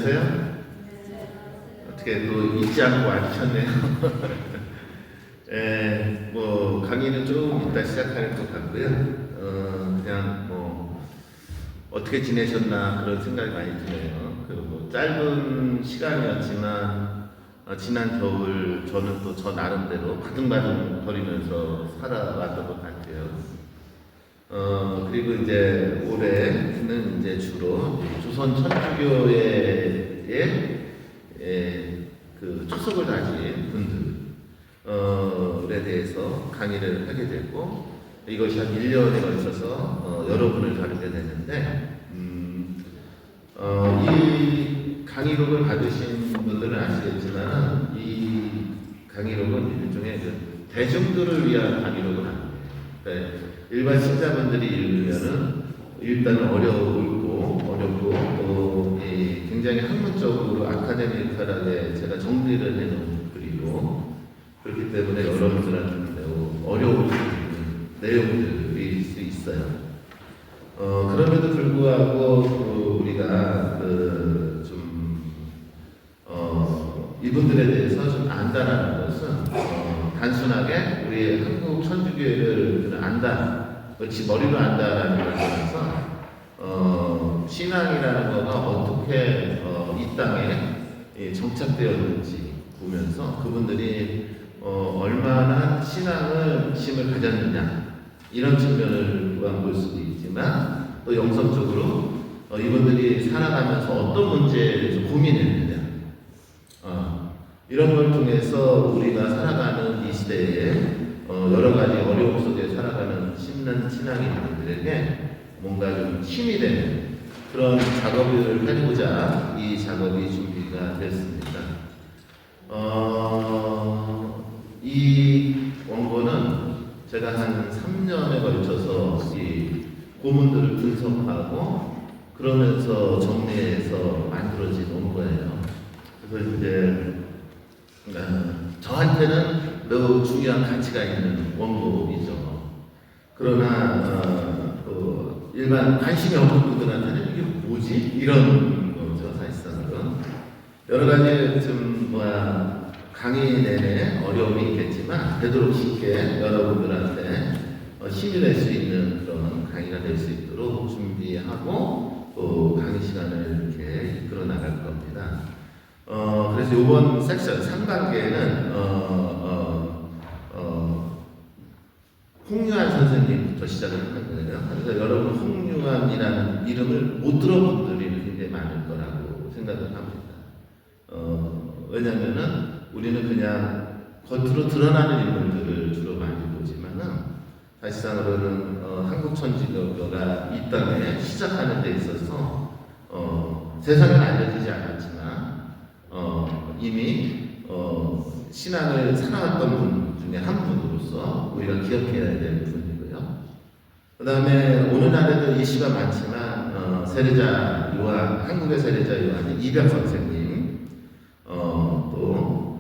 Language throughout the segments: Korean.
되세요? 어떻게 또 잊지 않고 와주셨네요. 뭐 강의는 좀 이따 시작할 것 같고요. 그냥 뭐 어떻게 지내셨나 그런 생각이 많이 드네요. 그리고 짧은 시간이었지만 지난 겨울 저는 또 저 나름대로 바둥바둥 거리면서 살아왔던 것 같아요. 그리고 이제 올해는 이제 주로 조선 천주교의 그 초석을 다진 분들에 대해서 강의를 하게 됐고, 이것이 한 1년에 걸쳐서 여러 분을 다루게 됐는데, 이 강의록을 받으신 분들은 아시겠지만 이 강의록은 일종의 대중들을 위한 강의록은 아니에요. 일반 신자분들이 읽으면은 일단은 어렵고 또 굉장히 학문적으로 아카데미컬하게 제가 정리를 해놓은 글이고, 그렇기 때문에 여러분들한테는 매우 어려울 수 있는 내용들일 수 있어요. 그럼에도 불구하고 우리가 이분들에 대해서 좀 안다라는 것은 단순하게 우리 한국 천주교회를 안다, 그렇지 머리로 안다라는 걸 떠나서 신앙이라는 거가 어떻게 이 땅에 정착되었는지 보면서 그분들이 얼마나 신앙을 가졌느냐 이런 측면을 또한 볼 수도 있지만, 또 영성적으로 이분들이 살아가면서 어떤 문제를 좀 고민했느냐, 이런 걸 통해서 우리가 살아가는 이 시대에 여러 가지 어려움 속에 살아가는 신앙인들에게 뭔가 좀 힘이 되는 그런 작업을 해보자 이 작업이 준비가 됐습니다. 이 원고는 제가 한 3년에 걸쳐서 이 고문들을 분석하고 그러면서 정리해서 만들어진 원고예요. 그래서 이제 저한테는 매우 중요한 가치가 있는 원고이죠. 그러나 일반 관심이 없는 분들한테는 이게 뭐지? 이런 거죠. 사실상은 여러 가지 강의 내내 어려움이 있겠지만 되도록 쉽게 여러분들한테 힘이 될 수 있는 그런 강의가 될 수 있도록 준비하고 또 강의 시간을 이렇게 이끌어 나갈 겁니다. 그래서 이번 섹션 3단계는 홍유한 선생님부터 시작을 하는 거예요. 그래서 여러분 홍유한이라는 이름을 못 들어본 분들이 굉장히 많을 거라고 생각을 합니다. 왜냐하면은 우리는 그냥 겉으로 드러나는 인물들을 주로 많이 보지만은 사실상으로는 한국 천주교가 이 땅에 시작하는 데 있어서 세상에 알려지지 않았지만 이미 신앙을 살아왔던 분 중에 한 분으로서 우리가 기억해야 될 분이고요. 그 다음에 오늘날에도 이슈가 많지만 한국의 세례자 요한의 이벽 선생님, 또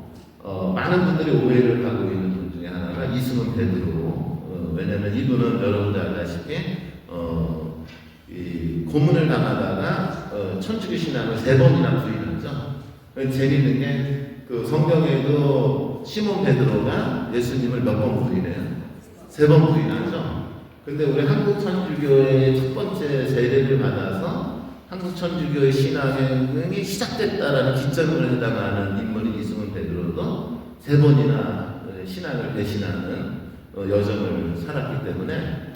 많은 분들이 오해를 하고 있는 분 중에 하나가 이승훈 베드로. 왜냐하면 이분은 여러분들 알다시피 이 고문을 당하다가 천주교 신앙을 3번이나 부인하죠. 재미있는 게 그 성경에도 시몬 베드로가 예수님을 몇 번 부인해요? 3번 부인하죠. 근데 우리 한국 천주교의 첫 번째 세례를 받아서 한국 천주교의 신앙이 시작됐다라는 기점을 해당하는 인물이 이승훈 베드로도 3번이나 신앙을 배신하는 여정을 살았기 때문에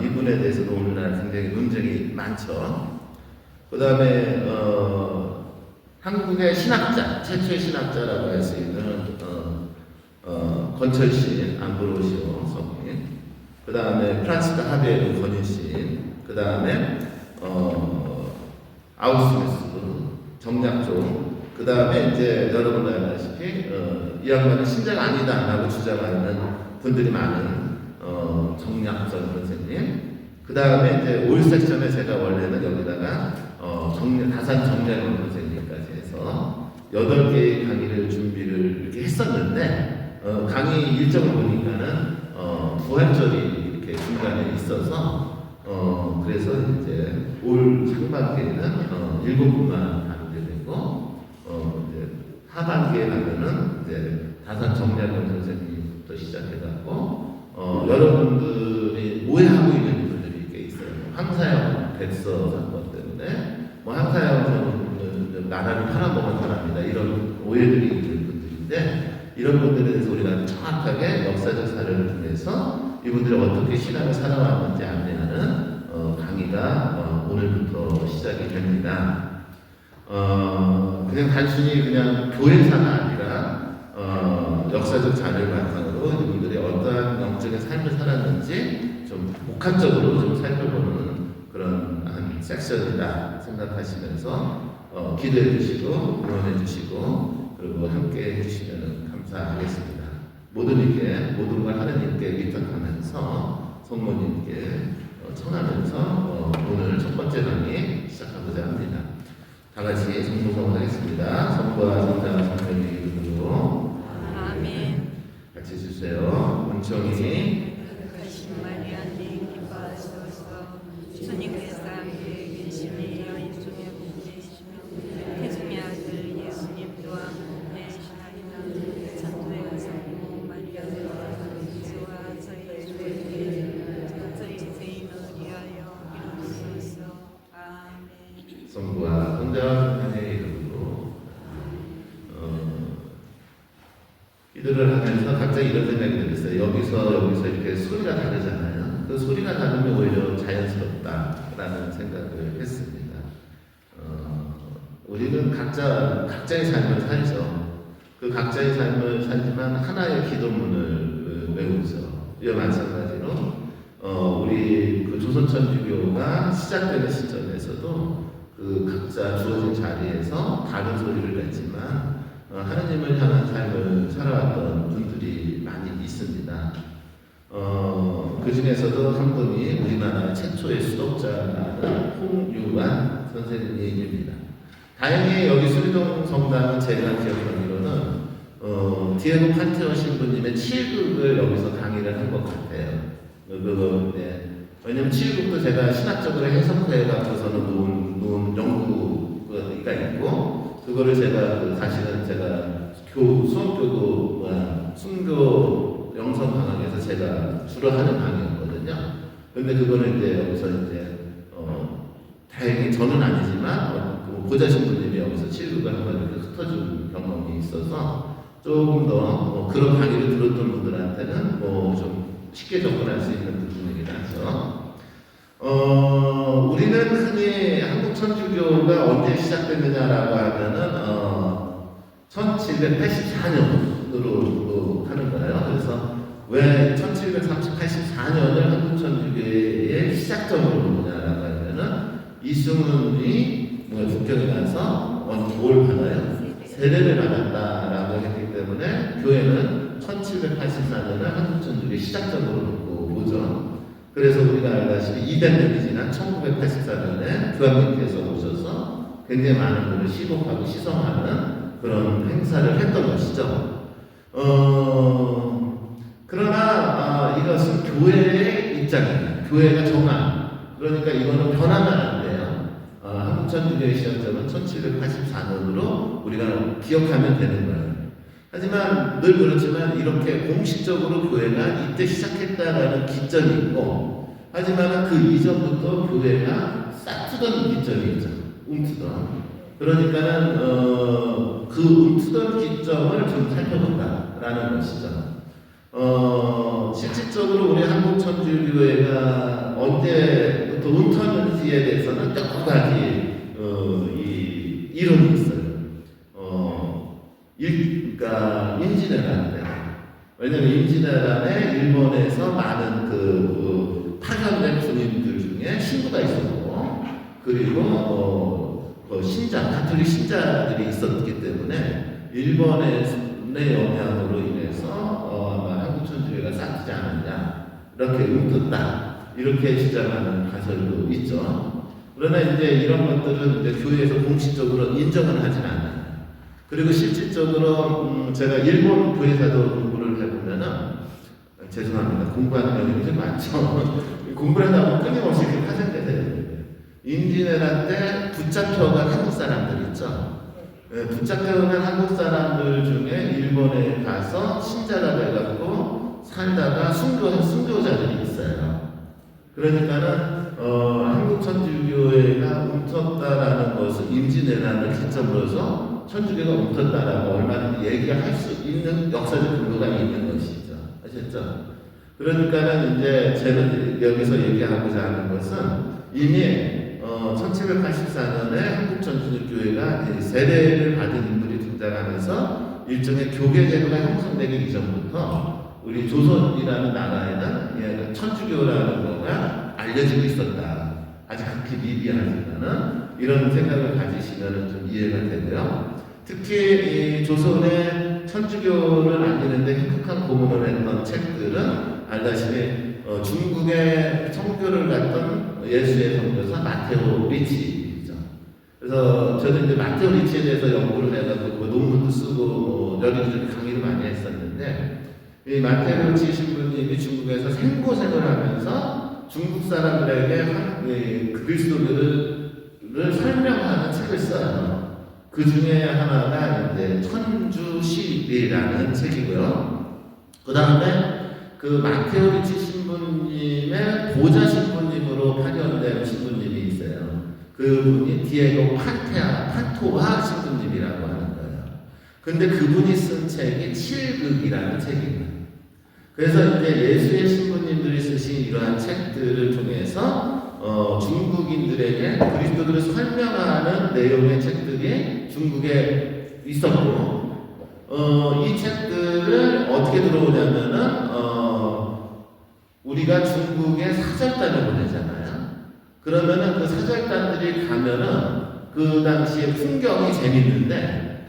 이분에 대해서도 오늘날 굉장히 논쟁이 많죠. 그 다음에 한국의 신학자, 최초의 신학자라고 할 수 있는 권철신, 암브로시오 성인, 그 다음에 프란치스카 하베르 권유신, 그 다음에 아우스미스 정약종, 그 다음에 이제 여러분들 알다시피 이 양반은 신자가 아니다라고 주장하는 분들이 많은 정약전 선생님, 그 다음에 이제 올 섹션에 제가 원래는 여기다가 다산 정약원 선생님까지 해서 8개의 강의를 준비를 이렇게 했었는데 강의 일정을 보니까는 부활절이 이렇게 중간에 있어서 그래서 이제 올 상반기에는 7분만 다루게 되고 하반기에 가면은 이제 다산 정약용 선생님부터 시작해갖고 여러분들이 오해하고 있는 분들이 꽤 있어요. 황사형 백서 사건 때문에 뭐 황사형 선생님은 나라를 팔아먹은 사람이다 이런 오해들이 있는 분들인데 이런 분들에 대해서 우리가 정확하게 역사적 사례를 통해서 이분들이 어떻게 신앙을 살아왔는지 안내하는 강의가 오늘부터 시작이 됩니다. 그냥 단순히 그냥 교회사가 아니라 역사적 자료를 바탕으로 이분들이 어떠한 영적인 삶을 살았는지 좀 복합적으로 좀 살펴보는 그런 한 섹션이다 생각하시면서 기도해 주시고 응원해 주시고 그리고 함께 해주시면 감사하겠습니다. 모든 걸 하나님께 위탁하면서 성모님께 청하면서 오늘 첫 번째 강의 시작하고자 합니다. 다 같이 성모성 하겠습니다. 성부와 성자와 성령의 이름으로 아멘. 같이 해주세요. 은총이 거룩하신 마리아님 기뻐하소서. 주님께서 함께 계시니 여인 중에 복되시며 태중의 아들 예수님 또한 복되시나이다. 천주의 성모 마리아와 주와 저희 주에게 저희 죄인을 위하여 이루소서. 아멘. 성부와 성자와 성령의 이름으로 기도를 하면서 갑자기 이런 생각이 들었어요. 여기서 이렇게 소리가 다르잖아요. 그 소리가 다르면 오히려 자연스럽다라는 생각을 했습니다. 우리는 각자의 삶을 살죠. 그 각자의 삶을 살지만 하나의 기도문을 외우죠. 이와 마찬가지로 우리 그 조선천주교가 시작되는 시점에서도 그 각자 주어진 자리에서 다른 소리를 냈지만 하나님을 향한 삶을 살아왔던 분들이 많이 있습니다. 그 중에서도 한 분이 우리나라 최초의 수독자라는 홍유환 선생님입니다. 다행히 여기 수리동 성당은 제가 기억하기로는 디에고 판테온 신부님의 7극을 여기서 강의를 한 것 같아요. 왜냐면 7극도 제가 신학적으로 해석해 갖고서는 놓은 연구가 있고 그거를 사실은 제가 수험교도 순교 영성 강학에서 제가 주로 하는 강의였거든요. 근데 그거는 이제 여기서 다행히 저는 아니지만 보좌 신부님이 여기서 7극을 한번 이렇게 흩어준 경험이 있어서 조금 더 그런 강의를 들었던 분들한테는 좀 쉽게 접근할 수 있는 부분이긴 하죠. 우리는 흔히 한국 천주교가 언제 시작됐느냐라고 하면은 1784년으로 하는 거예요. 그래서 왜 1784년을 한국 천주교의 시작점으로 보느냐라고 하면은 이승훈이 국경에 가서 뭘 받아요? 세례를 받았다라고 했기 때문에 교회는 1784년을 한국 천주교의 시작점으로 보죠. 그래서 우리가 알다시피 200년이 지난 1984년에 교황님께서 오셔서 굉장히 많은 분을 시복하고 시성하는 그런 행사를 했던 것이죠. 그러나 이것은 교회의 입장입니다. 교회가 정한. 그러니까 이거는 변하면 안 돼요. 한국 천주교의 시작점은 1784년으로 우리가 기억하면 되는 거예요. 하지만 늘 그렇지만 이렇게 공식적으로 교회가 이때 시작했다라는 기점이 있고 하지만 그 이전부터 교회가 싹트던 기점이 있죠. 움트던. 그러니까는 그 움트던 기점을 좀 살펴본다라는 것이죠. 실질적으로 우리 한국 천주교회가 언제부터 움트었는지에 대해서는 여러 가지 이 이론이 있어요. 그러니까 임진왜란 때, 왜냐면 임진왜란에 일본에서 많은 파견된 군인들 중에 신부가 있었고, 그리고 가톨릭 신자들이 있었기 때문에 일본의 영향으로 인해서 아마 한국 천주교가 싹트지 않았냐 이렇게 움떴다 이렇게 주장하는 가설도 있죠. 그러나 이제 이런 것들은 이제 교회에서 공식적으로 인정을 하진 않아요. 그리고 실질적으로 제가 일본 교회사도 공부를 해보면은 죄송합니다. 공부하는 면이 좀 많죠. 공부를 하다 보면 끊임없이 이렇게 파생되세요. 임진왜란 때 붙잡혀간 한국 사람들 있죠. 붙잡혀오는 한국 사람들 중에 일본에 가서 신자가 돼갖고 살다가 순교자들이 있어요. 그러니까는 한국 천주교회가 웅텄다라는 것을 임진왜란을 기점으로서 천주교가 웅텄다라고 얼마든지 얘기할 수 있는 역사적 근거가 있는 것이죠. 아셨죠? 그러니까는 이제 제가 여기서 얘기하고자 하는 것은 이미 1784년에 한국 천주교회가 세례를 받은 인물이 등장하면서 일종의 교계 제도가 형성되기 이전부터 우리 조선이라는 나라에는 천주교라는 거가 알려지고 있었다. 아직 그렇게 미비하지만은 이런 생각을 가지시면 좀 이해가 되고요. 특히 이 조선의 천주교를 알리는데 혁혁한 고문을 했던 책들은 알다시피 중국의 청교를 갔던 예수의 선교사 마테오 리치죠. 그래서 저는 이제 마테오 리치에 대해서 연구를 해가지고 논문도 쓰고 여기저기 강의를 많이 했었는데 이 마테오 리치 신부님이 중국에서 생고생을 하면서 중국 사람들에게 그리스도교를 설명하는 책을 써요. 그 중에 하나가 이제 천주시리라는 책이고요. 그 다음에 그 마테오 리치 신부님의 보좌 신부님으로 파견된 신부님이 있어요. 그분이 디에고 판토하 신부님이라고 하는 거예요. 근데 그분이 쓴 책이 칠극이라는 책입니다. 그래서 이제 예수의 신부님들이 쓰신 이러한 책들을 통해서 중국인들에게 그리스도들을 설명하는 내용의 책들이 중국에 있었고, 이 책들을 어떻게 들어오냐면은 우리가 중국에 사절단을 보내잖아요. 그러면은 그 사절단들이 가면은 그 당시에 풍경이 재밌는데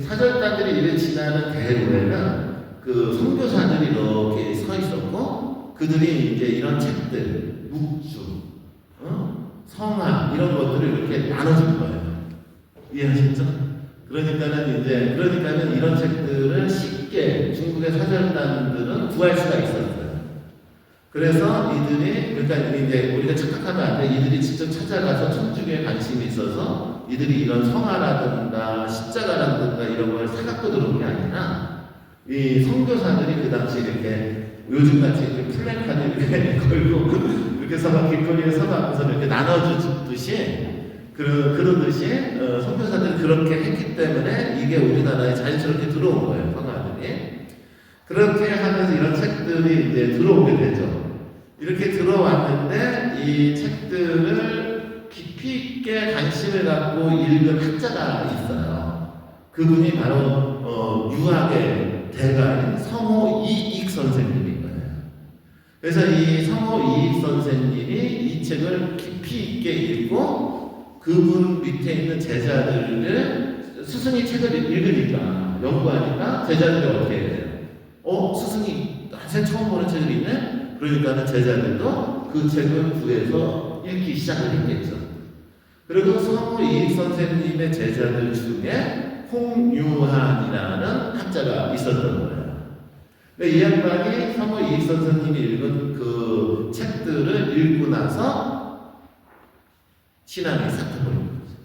사절단들이 이를 지나는 대로에는 그 선교사들이 이렇게 서 있었고 그들이 이제 이런 책들, 묵주, 성화 이런 것들을 이렇게 나눠준 거예요. 이해하셨죠? 그러니까는 이런 책들을 쉽게 중국의 사절단들은 구할 수가 있었어요. 그래서 그러니까 이제 우리가 착각하면 안 돼. 이들이 직접 찾아가서 천주교에 관심이 있어서 이들이 이런 성화라든가 십자가라든가 이런 걸 사갖고 들어온 게 아니라 이 선교사들이 그 당시 이렇게 요즘같이 이렇게 플래카드 이렇게 걸고 이렇게 서서 길거리에 서가면서 이렇게 나눠주듯이 그러듯이 선교사들이 그렇게 했기 때문에 이게 우리나라에 자연스럽게 들어온 거예요. 성화들이. 그렇게 하면서 이런 책들이 이제 들어오게 되죠. 이렇게 들어왔는데 이 책들을 깊이 있게 관심을 갖고 읽은 학자가 있어요. 그분이 바로 유학의 대가인 성호 이익 선생님인 거예요. 그래서 이 성호 이익 선생님이 이 책을 깊이 있게 읽고 그분 밑에 있는 제자들을 스승이 책을 읽으니까 연구하니까 제자들이 어떻게 해요? 스승이 한생 처음 보는 책을 읽네? 그러니까는 제자들도 그 책을 구해서 읽기 시작을 했겠죠. 그리고 성호 이익 선생님의 제자들 중에 홍유한이라는 학자가 있었던 거예요. 이 양반이 성호 이익 선생님이 읽은 그 책들을 읽고 나서 신앙이 싹 트버린 거죠.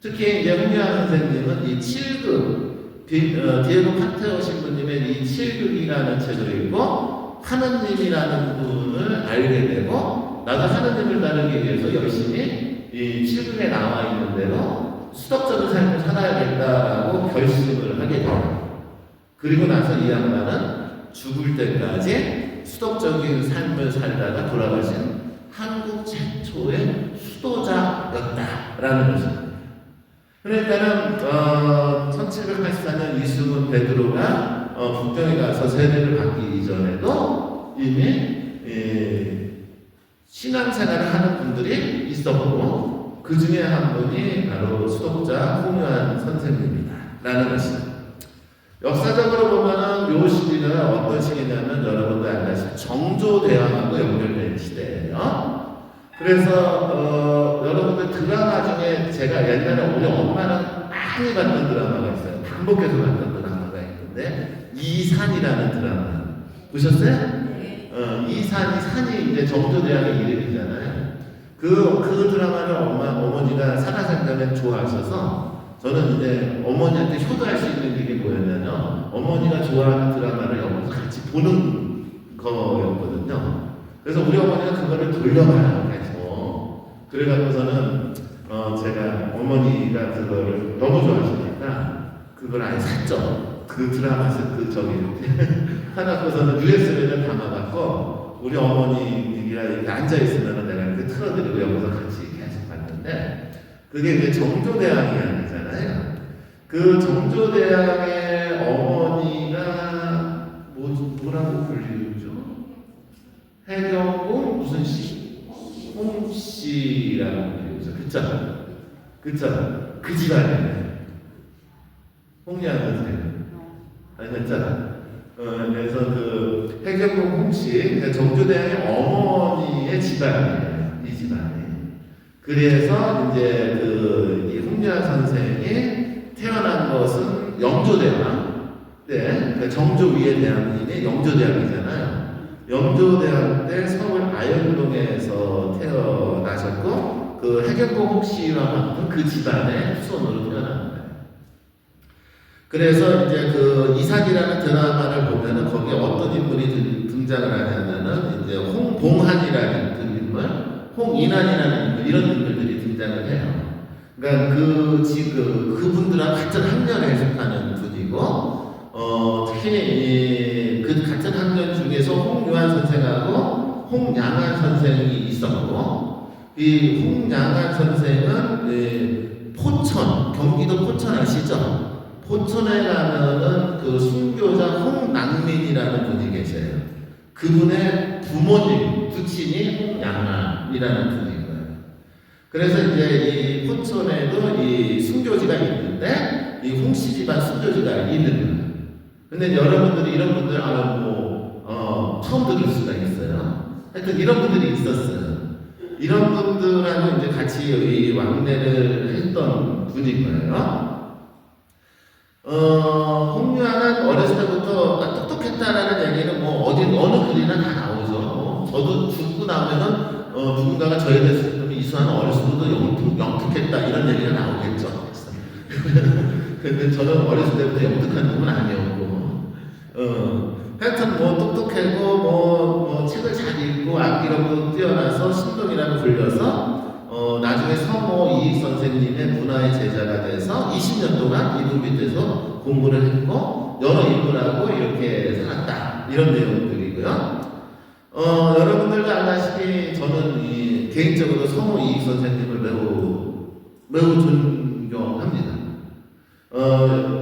특히 이제 홍유한 선생님은 이 칠극, 디에고 판테오 신부님의 이 칠극이라는 책을 읽고 하느님이라는 분을 알게 되고 나도 하느님을 따르기 위해서 열심히 이 칠극에 나와 있는 대로 수덕적인 삶을 살아야겠다라고 결심을 하게 돼요. 그리고 나서 이 양반은 죽을 때까지 수덕적인 삶을 살다가 돌아가신 한국 최초의 수도자였다라는 것입니다. 그러니까는 1784년 이승훈 베드로가 북경에 가서 세례를 받기 이전에도 이미 신앙생활을 하는 분들이 있었고 그 중에 한 분이 바로 수독자 홍유한 선생님이다라는 것입니다. 역사적으로 보면은 요 시기가 어떤 시기냐면 여러분도 알다시피 정조대왕하고 연결된 시대예요. 그래서 여러분들 드라마 중에 제가 옛날에 우리 엄마랑 많이 봤던 드라마가 있어요. 반복해서 봤던 드라마가 있는데 이산이라는 드라마 보셨어요? 네. 산이 이제 정조대왕의 이름이잖아요. 그 드라마를 어머니가 살아생전에 좋아하셔서 저는 이제 어머니한테 효도할 수 있는 게 뭐였냐면 어머니가 좋아하는 드라마를 영화에서 같이 보는 거였거든요. 그래서 우리 어머니가 그거를 돌려봐요 계속. 그래갖고서는 제가 어머니가 그거를 너무 좋아하시니까 그걸 아예 샀죠. 그 드라마 그 저기 사갖고서는 USB를 담아갖고 우리 어머니랑 이렇게 앉아 있으면은 내가 이렇게 틀어드리고 여기서 같이 계속 봤는데 그게 이제 정조대왕 이야기잖아요. 그 정조대왕의 어머니가 뭐라고 불리죠? 해경궁 무슨 씨? 홍씨라고 불리죠. 그쵸? 그 집안이에요. 홍리안 선생. 아니 됐잖아. 그래서 그 해경궁 홍씨, 정조대왕의 어머니의 집안이에요. 이 집안이. 그래서 이제 그 홍리안 선생이 태어난 것은 영조대왕 때, 그러니까 정조 위의 대왕님이 영조대왕이잖아요. 영조대왕 때 서울 아현동에서 태어나셨고 그 해경궁 홍씨와 만든 그 집안의 후손으로 태어난 거예요. 그래서 이제 그 이삭이라는 드라마를 보면은 거기에 어떤 인물이 등장을 하냐면은 이제 홍봉한이라는 그 인물, 홍인환이라는 인물 이런 인물들이 등장을 해요. 그러니까 그분들하고 같은 학년에 속하는 분이고, 특히 그 같은 학년 중에서 홍유한 선생하고 홍양한 선생이 있었고, 이 홍양한 선생은 포천, 경기도 포천 아시죠? 포천에 가면은 그 순교자 홍낭민이라는 분이 계세요. 그분의 부모님, 부친이 홍양한이라는 분이고요. 그래서 이제 이 포천에도 이 순교지가 있는데, 이 홍씨 집안 순교지가 있는 거예요. 근데 여러분들이 이런 분들 처음 들을 수가 있어요. 하여튼 이런 분들이 있었어요. 이런 분들하고 이제 같이 이 왕래를 했던 분인 거예요. 홍유아는 어렸을 때부터 똑똑했다라는 얘기는 어느 글이나 다 나오죠. 저도 죽고 나면은 누군가가 저에 대해서 이수아는 어렸을 때부터 영특했다 이런 얘기가 나오겠죠. 근데 저는 어렸을 때부터 영특한 놈은 아니었고, 하여튼 똑똑하고 책을 잘 읽고 악기력도 뛰어나서 신동이라고 불려서 나중에 서모 이익 선생님의 문화의 제자가 돼서 20년 동안 이분 밑에서 공부를 했고 여러 인물하고 이렇게 살았다 이런 내용들이고요. 여러분들도 알다시피 저는 개인적으로 서모 이익 선생님을 매우 존경합니다.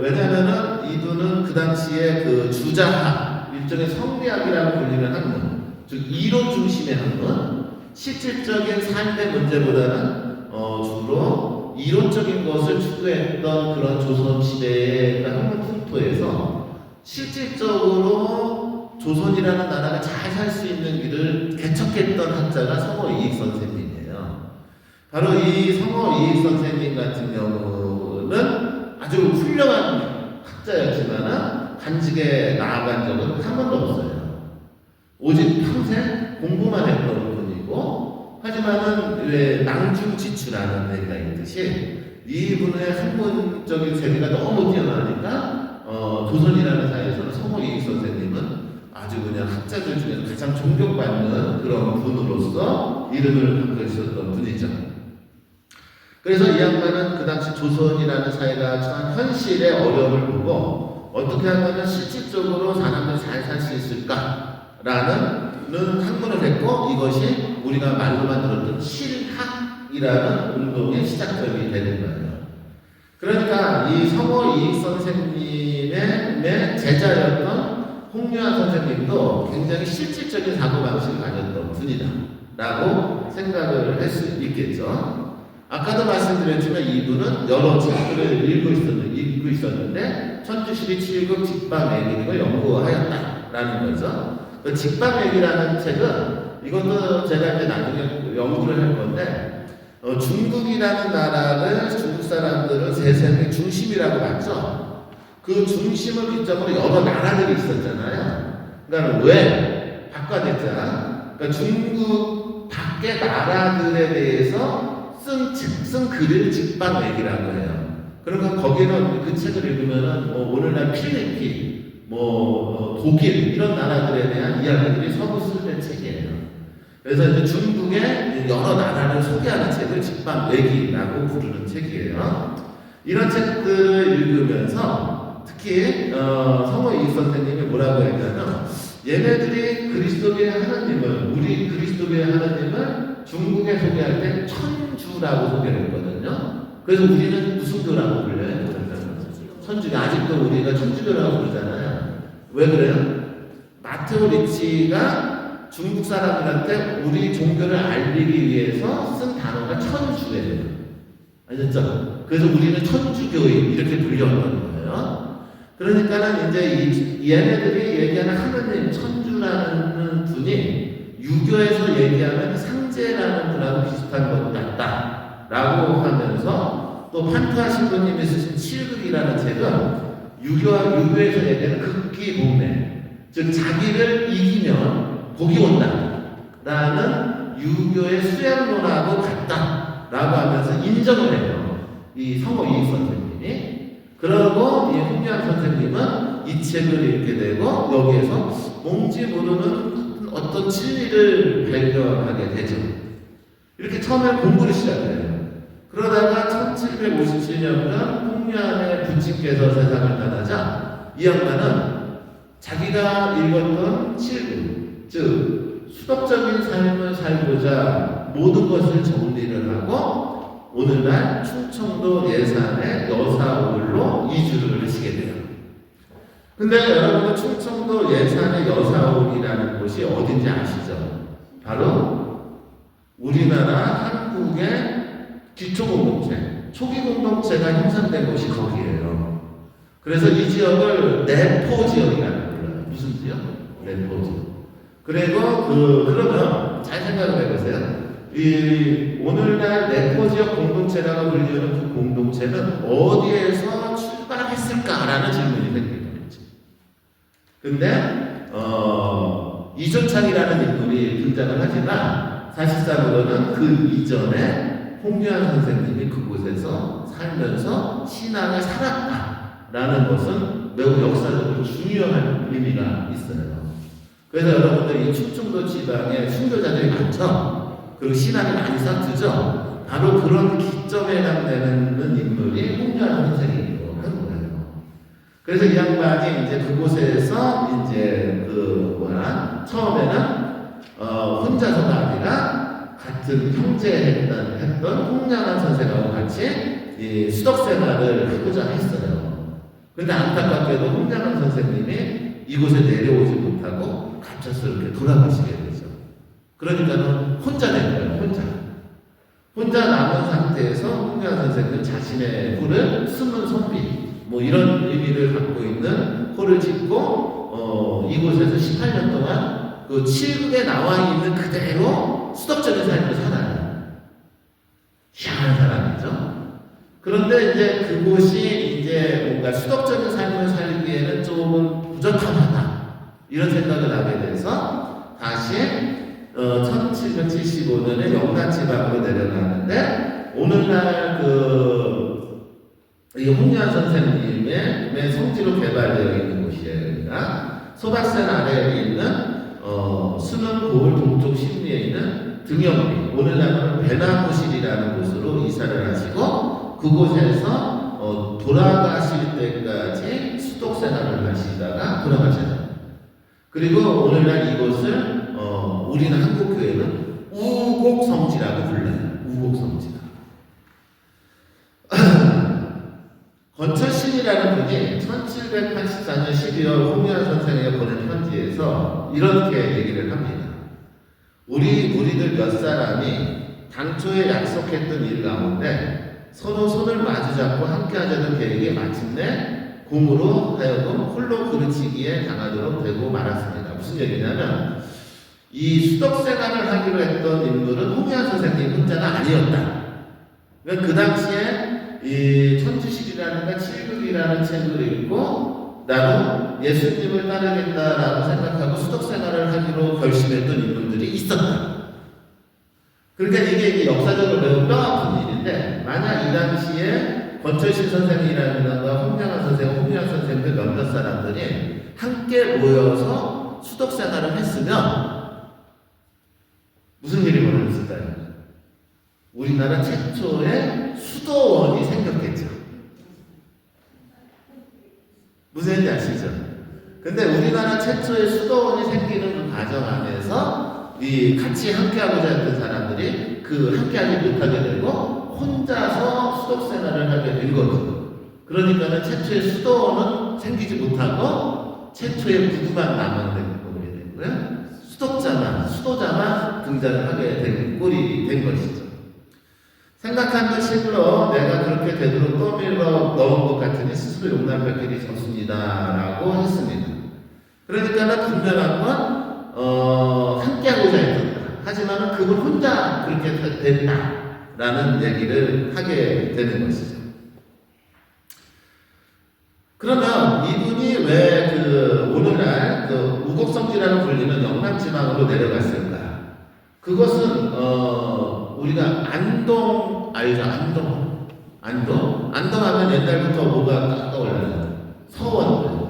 왜냐하면은 이분은 그 당시에 그 주자학, 일종의 성리학이라고 불리는 학문, 즉 이론 중심의 학문, 실질적인 삶의 문제보다는 주로 이론적인 것을 추구했던 그런 조선 시대의 학문 풍토에서 실질적으로 조선이라는 나라가 잘 살 수 있는 길을 개척했던 학자가 성호 이익 선생님이에요. 바로 이 성호 이익 선생님 같은 경우는 아주 훌륭한 학자였지만 간직에 나아간 적은 한 번도 없어요. 오직 평생 공부만 했던 분이고, 하지만은 왜 낭중지추라는 얘기가 있듯이 이분의 학문적인 세계가 너무 뛰어나니까 조선이라는 사회에서는 성호 이익 선생님은 아주 그냥 학자들 중에서 가장 존경받는 그런 분으로서 이름을 갖고 있었던 분이죠. 그래서 이 양반은 그 당시 조선이라는 사회가 처한 현실의 어려움을 보고 어떻게 하면 실질적으로 사람을 잘 살 수 있을까라는 학문을 했고, 이것이 우리가 말로만 들었던 실학이라는 운동의 시작점이 되는 거예요. 그러니까 이 성호 이익 선생님의 제자였던 홍유한 선생님도 굉장히 실질적인 사고방식을 가졌던 분이다 라고 생각을 할 수 있겠죠. 아까도 말씀드렸지만 이분은 여러 책들을 읽고 있었는데 천주시리 7급 직방애기를 연구하였다라는 거죠. 그 직방애기라는 책은 이것도 제가 이제 나중에 연구를 할 건데, 중국이라는 나라를 중국 사람들은 세상의 중심이라고 봤죠. 그 중심을 기점으로 여러 나라들이 있었잖아요. 그러니까 왜 바꿔냈잖아. 그러니까 중국 밖의 나라들에 대해서 쓴 글을 직방맥이라고 해요. 그러니까 거기는 그 책을 읽으면은 뭐 오늘날 필리핀, 독일 이런 나라들에 대한 이야기들이 서로 쓰는 책이에요. 그래서 이제 중국의 여러 나라를 소개하는 책을 집밥내기라고 부르는 책이에요. 이런 책들을 읽으면서 특히 성호 이익 선생님이 뭐라고 했냐면 얘네들이 그리스도의 하나님을 우리 그리스도의 하나님을 중국에 소개할 때 천주라고 소개를 했거든요. 그래서 우리는 무슨 교라고 불려요? 천주교. 아직도 우리가 천주교라고 부르잖아요. 왜 그래요? 마테오 리치가 중국 사람들한테 우리 종교를 알리기 위해서 쓴 단어가 천주예요. 아셨죠? 그래서 우리는 천주교인 이렇게 불렸던 거예요. 그러니까는 이제 얘네들이 얘기하는 하나님 천주라는 분이 유교에서 얘기하는 상제라는 분하고 비슷한 것 같다라고 하면서 또 판투하 신부님이 쓰신 칠극이라는 책은 유교에서 얘기하는 극기문매, 즉 자기를 이기면 복이 온다라는 유교의 수양론하고 같다라고 하면서 인정을 해요. 이 성호 이익 선생님이. 그러고 이 홍유한 선생님은 이 책을 읽게 되고 여기에서 뭔지 모르는 어떤 진리를 발견하게 되죠. 이렇게 처음에 공부를 시작해요. 그러다가 1757년간 홍유한의 부친께서 세상을 떠나자 이 양반은 자기가 읽었던 칠극, 즉 수덕적인 삶을 살고자 모든 것을 정리를 하고 오늘날 충청도 예산의 여사올로 이주를 하시게 돼요. 근데 여러분은 충청도 예산의 여사올이라는 곳이 어딘지 아시죠? 바로 우리나라 한국의 기초공동체, 초기공동체가 형성된 곳이 거기에요. 그래서 이 지역을 내포 지역이라고 불러요. 무슨 지역? 내포 지역. 그리고 그러면 잘 생각을 해보세요. 이 오늘날 내포 지역 공동체라고 불리는 그 공동체는 어디에서 출발했을까라는 질문이 생기는 거죠. 근데 이조창이라는 인물이 등장을 하지만 사실상으로는 그 이전에 홍유한 선생님이 그곳에서 살면서 신앙을 살았다라는 것은 매우 역사적으로 중요한 의미가 있어요. 그래서 여러분들 이 충청도 지방에 순교자들이 많죠. 그리고 신앙이 많이 싹트죠. 바로 그런 기점에 해당되는 인물이 홍유한 선생님이고 한 거예요. 그래서 이 양반이 이제 그곳에서 이제 처음에는 혼자서가 아니라 같은 형제했던 홍양한 선생하고 같이 이 수덕 생활을 하고자 했어요. 그런데 안타깝게도 홍양한 선생님이 이곳에 내려오지 못하고 갑작스럽게 돌아가시게 되죠. 그러니까는 혼자 된 거예요. 혼자 남은 상태에서 홍양한 선생님은 자신의 홀을 숨은 선비 이런 의미를 갖고 있는 홀을 짓고 이곳에서 18년 동안 그 칠극에 나와 있는 그대로 수덕적인 삶을 살아요. 희한한 사람이죠. 그런데 이제 그곳이 이제 뭔가 수덕적인 삶을 살기에는 조금 부족하다 이런 생각을 하게 돼서 다시 1775년에 영남 지방으로 내려가는데 오늘날 이 홍유한 선생님의 성지로 개발되어 있는 곳이에요. 그러니까 소박산 아래에 있는 수능 고을 동쪽 심리에 있는 등영리, 오늘날은 배나무실이라는 곳으로 이사를 하시고 그곳에서 돌아가실 때까지 수독 생활을 하시다가 돌아가셨어요. 그리고 오늘날 이곳을 우리는 한국교회는 우곡성지라고 불러요. 우곡성지라. 권철신이라는 분이 1784년 12월 홍유한 선생에게 보낸 편지에서 이렇게 얘기를 합니다. 우리들 몇 사람이 당초에 약속했던 일 가운데 서로 손을 마주잡고 함께 하자는 계획이 마침내 공으로 하여금 홀로 그르치기에 당하도록 되고 말았습니다. 무슨 얘기냐면 이 수덕 생활을 하기로 했던 인물은 홍유한 선생님 혼자는 아니었다. 그러니까 그 당시에 이 천주실이라는가 칠극이라는 책을 읽고 나도 예수님을 따르겠다라고 생각하고 수덕 생활을 하기로 결심했던 인물들이 있었다. 그러니까 이게 역사적으로 매우 뼈아픈 일인데 만약 이 당시에 권철신 선생님이라든가 홍명환 선생님, 홍명환 선생님들 몇몇 사람들이 함께 모여서 수덕 생활을 했으면 무슨 일이 벌어졌을까요? 우리나라 최초의 수도원이 생겼겠죠. 무슨 얘기인지 아시죠? 근데 우리나라 최초의 수도원이 생기는 그 과정 안에서 이 같이 함께하고자 했던 사람들이 그 함께하지 못하게 되고 혼자서 수덕 생활을 하게 된 거죠. 그러니까는 최초의 수도원은 생기지 못하고 최초의 부두만 남아있는 꼴이 되고요. 수도자만 등장을 하게 된 꼴이 된 것이죠. 생각한 것일로 내가 그렇게 되도록 떠밀어 넣은 것 같으니 스스로 용납할 길이 적습니다라고 했습니다. 그러니까는 분명한 건 함께하고자 했다. 하지만 그분 혼자 그렇게 됐다라는 얘기를 하게 되는 것이죠. 그러면 이분이 왜 오늘날 우곡성지라고 불리는 영남지방으로 내려갔을까? 그것은 우리가 안동 알죠? 안동 하면 옛날부터 뭐가 딱 떠올라요? 서원.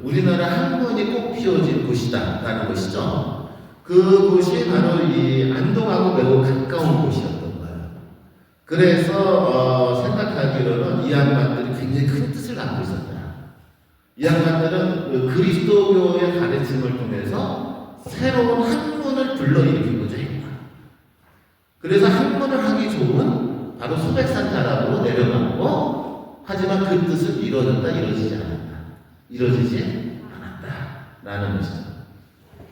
우리나라 한문이 꽃 피어진 곳이다라는 것이죠. 그곳이 바로 이 안동하고 매우 가까운 곳이었던 거예요. 그래서 생각하기로는 이 양반들이 굉장히 큰 뜻을 갖고 있었다. 이 양반들은 그리스도교의 가르침을 통해서 새로운 학문을 불러일으키고자 했다. 그래서 학문을 하기 좋은 바로 소백산 자락으로 내려갔고, 하지만 그 뜻은 이루어지지 않았다라는 것이죠.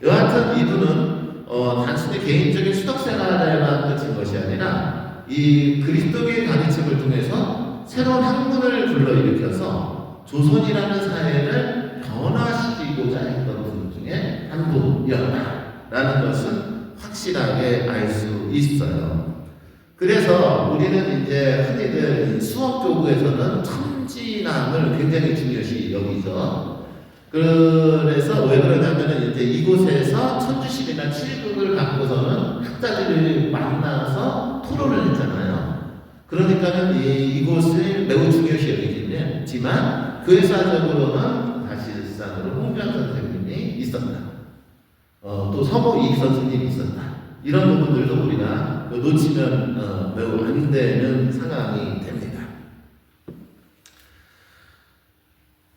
여하튼 이분은 단순히 개인적인 수덕 생활에만 그친 것이 아니라 이 그리스도교의 가르침을 통해서 새로운 학문을 불러일으켜서 조선이라는 사회를 변화시키고자 했던 분 중에 한 분이었다라는 것은 확실하게 알 수 있어요. 그래서 우리는 이제 흔히들 수업교구에서는 천지남을 굉장히 중요시 여기죠. 그래서 왜 그러냐면은 이제 이곳에서 천주십이나 칠극을 갖고서는 학자들이 만나서 토론을 했잖아요. 그러니까는 이곳을 매우 중요시 여기지만 교회사적으로는 사실상으로 홍명 선생님이 있었다. 또 서모 이익 선생님이 있었다. 이런 부분들도 우리가 놓치면 매우 안 되는 상황이 됩니다.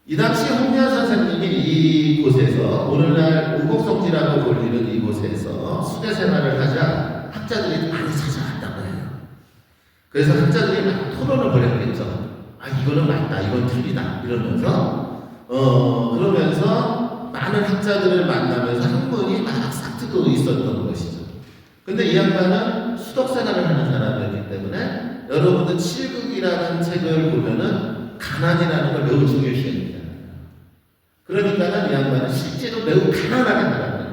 이 당시 홍명 선생님이 이곳에서 오늘날 우곡성지라고 불리는 이곳에서 수대 생활을 하자 학자들이 많이 찾아왔다고 해요. 그래서 학자들이 막 토론을 벌였겠죠. 이거는 맞다, 이건 틀리다 이러면서 그러면서 많은 학자들을 만나면서 학문이 막 싹트고 있었던 것이죠. 근데 이 양반은 수덕 생활을 하는 사람이었기 때문에 여러분들 칠극이라는 책을 보면은 가난이라는 걸 매우 중요시합니다. 그러니까는 이 양반은 실제로 매우 가난하게 살았다는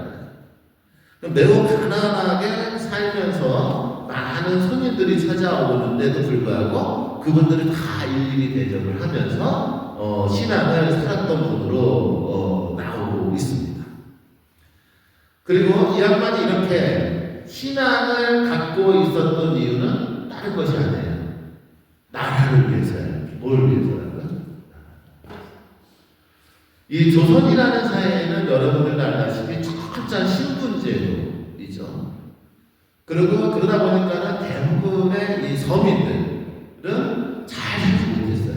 거예요. 매우 가난하게 살면서 많은 손님들이 찾아오는데도 불구하고 그분들을 다 일일이 대접을 하면서 신앙을 살았던 분으로 나오고 있습니다. 그리고 이 양반이 이렇게 신앙을 갖고 있었던 이유는 다른 것이 아니에요. 나라를 위해서예요. 뭘 위해서라고요? 이 조선이라는 사회에는 여러분들 알다시피 철저한 신분제도이죠. 그리고 그러다 보니까는 대부분의 이 서민들은 잘 살지 못했어요.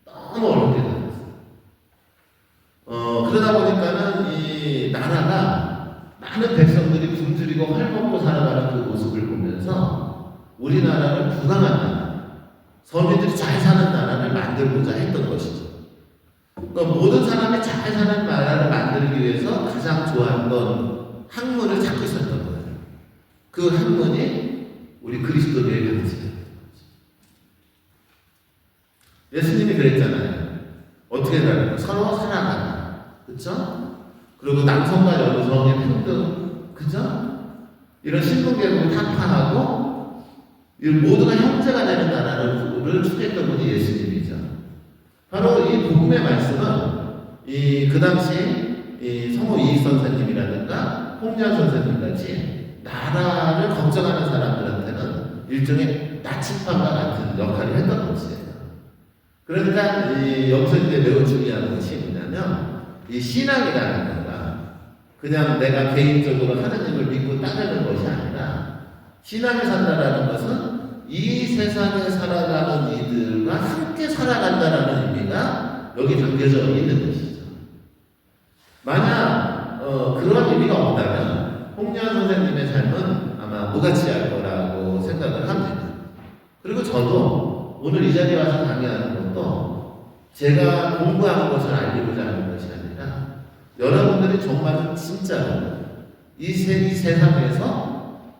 너무 어렵게 살았어요. 그러다 보니까는 이 나라가 많은 백성들이 굶주리고 헐벗고 살아가는 그 모습을 보면서 우리나라를 부강한 나라, 서민들이 잘 사는 나라를 만들고자 했던 것이죠. 그러니까 모든 사람이 잘 사는 나라를 만들기 위해서 가장 좋아했던 학문을 찾고 있었던 거예요. 그 학문이 우리 그리스도교의 가르침이었던 거죠. 예수님이 그랬잖아요. 어떻게 살아요? 서로 사랑하라. 그렇죠? 그리고 남성과 여성의 평등, 그죠? 이런 신분계급을 타파하고 모두가 형제가 되는 나라를 추구했던 분이 예수님이죠. 바로 이 복음의 말씀은 그 당시 성호 이익 선생님이라든가 홍량 선생님 같이 나라를 걱정하는 사람들한테는 일종의 나침반과 같은 역할을 했던 것이에요. 그러니까 여기서 이제 매우 중요한 것이 뭐냐면 이 신앙이라는 거가 그냥 내가 개인적으로 하나님을 믿고 따르는 것이 아니라 신앙을 산다라는 것은 이 세상에 살아가는 이들과 함께 살아간다라는 의미가 여기 담겨져 있는 것이죠. 만약 그런 의미가 없다면 홍련 선생님의 삶은 아마 무가치할 거라고 생각을 합니다. 그리고 저도 오늘 이 자리에 와서 강의하는 것도 제가 공부한 것을 알리고자 하는 것이 아니라 여러분들이 정말 진짜로 이 세상에서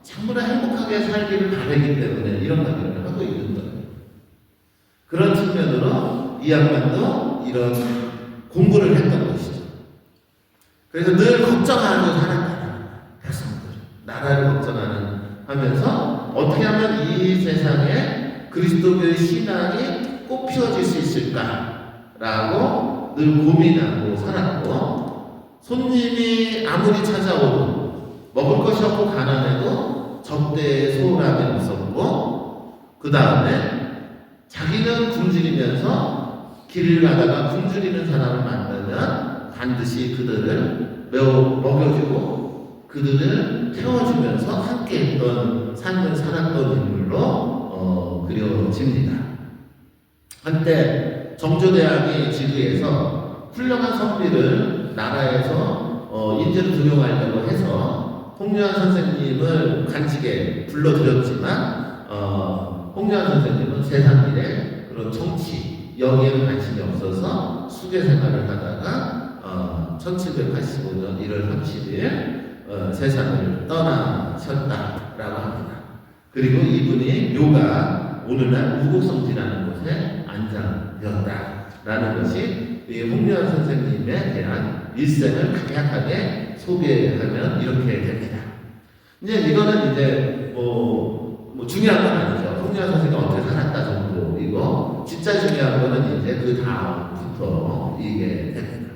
참으로 행복하게 살기를 바라기 때문에 이런 강의를 하고 있는 거예요. 그런 측면으로 이 양반도 이런 공부를 했던 것이죠. 그래서 늘 걱정하고 살았다. 백성들, 나라를 걱정하면서 어떻게 하면 이 세상에 그리스도교의 신앙이 꽃피워질 수 있을까라고 늘 고민하고 살았고, 손님이 아무리 찾아오도 먹을 것이 없고 가난해도 적대의 소홀함이 없었고, 그 다음에 자기는 굶주리면서 길을 가다가 굶주리는 사람을 만나면 반드시 그들을 먹여주고 그들을 태워주면서 함께했던 삶을 살았던 인물로 그려집니다. 한때 정조대왕이 지구에서 훌륭한 선비를 나라에서 인재로 등용하려고 해서 홍련 선생님을 간직에 불러들였지만 홍련 선생님은 세상 일에 그런 정치 여기에는 관심이 없어서 수계 생활을 하다가 1785년 1월 30일 세상을 떠나셨다라고 합니다. 그리고 이분이 묘가 오늘날 우곡성지라는 곳에 안장되었다라는 것이 이 홍련 선생님에 대한 일생을 간략하게 소개하면 이렇게 됩니다. 이제 이거는 이제 뭐 중요한 건 아니죠. 홍련 선생님이 어떻게 살았다 정도이고, 진짜 중요한 거는 이제 그 다음부터 이게 됩니다.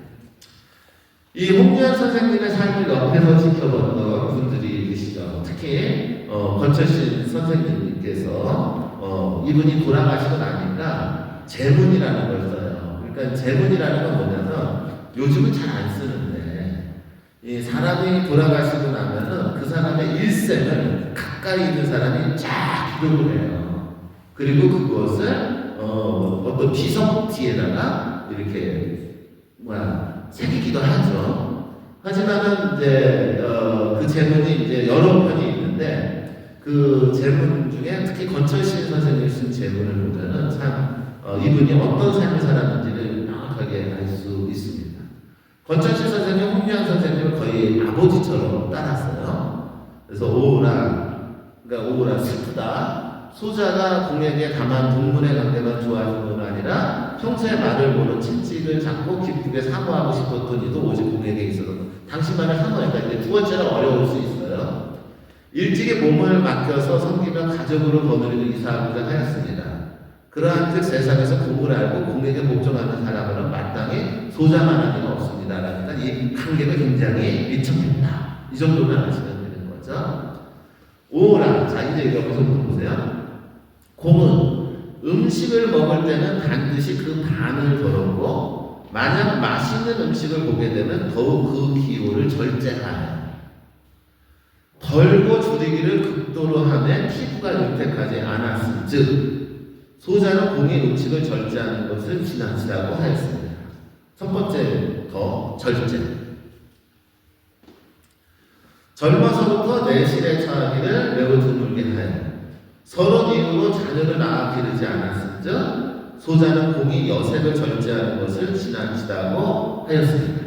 이 홍련 선생님의 삶을 옆에서 지켜봤던 분들이 계시죠. 특히 권철신 선생님께서 이분이 돌아가시고 나니까 제문이라는 걸 써요. 그러니까 제문이라는 건 뭐냐면 요즘은 잘 안 쓰는데 이 사람이 돌아가시고 나면은 그 사람의 일생을 가까이 있는 사람이 쫙 기록을 해요. 그리고 그것을 어떤 비석지에다가 이렇게 새기기도 하죠. 하지만은 이제 그 제문이 이제 여러 편이 있는데 그 제문 중에 특히 권철신 선생님이 쓴 제문을 보면은 참 이분이 어떤 삶을 살았는지를 명확하게 알 수 있습니다. 권철신 선생님, 홍련 선생님을 거의 아버지처럼 따랐어요. 그래서 오우라 슬프다. 소자가 공에게 다만 동문의 관계만 좋아하는 건 아니라 평소에 말을 모르는 친직을 잡고 기쁘게 사모하고 싶었던 이도 오직 공에게 있어서 당신만을 사모했다. 이제 두 번째는 어려울 수 있어요. 일찍이 몸을 맡겨서 섬기며 가족으로 거느리고 이사하고자 하였습니다. 그러한즉 세상에서 공을 알고 공에게 복종하는 사람은 마땅히 소자만 아니가 없습니다. 그러니까 이 관계가 굉장히 밀접했다. 이 정도만 아시면 되는 거죠. 오라. 자, 이제 여기서부터 보세요. 공은 음식을 먹을 때는 반드시 그 반을 덜었고, 만약 맛있는 음식을 보게 되면 더욱 그 기호를 절제하여 덜고 줄이기를 극도로 하며 피부가 윤택하지 않았은즉 소자는 공의 음식을 절제하는 것을 지나치다고 하였습니다. 첫 번째 더 절제. 젊어서부터 내실에 처하기를 매우 드물게 하여 서론 이후로 자녀를 낳아 기르지 않았은즉 소자는 공이 여색을 절제하는 것을 지나치다고 하였습니다.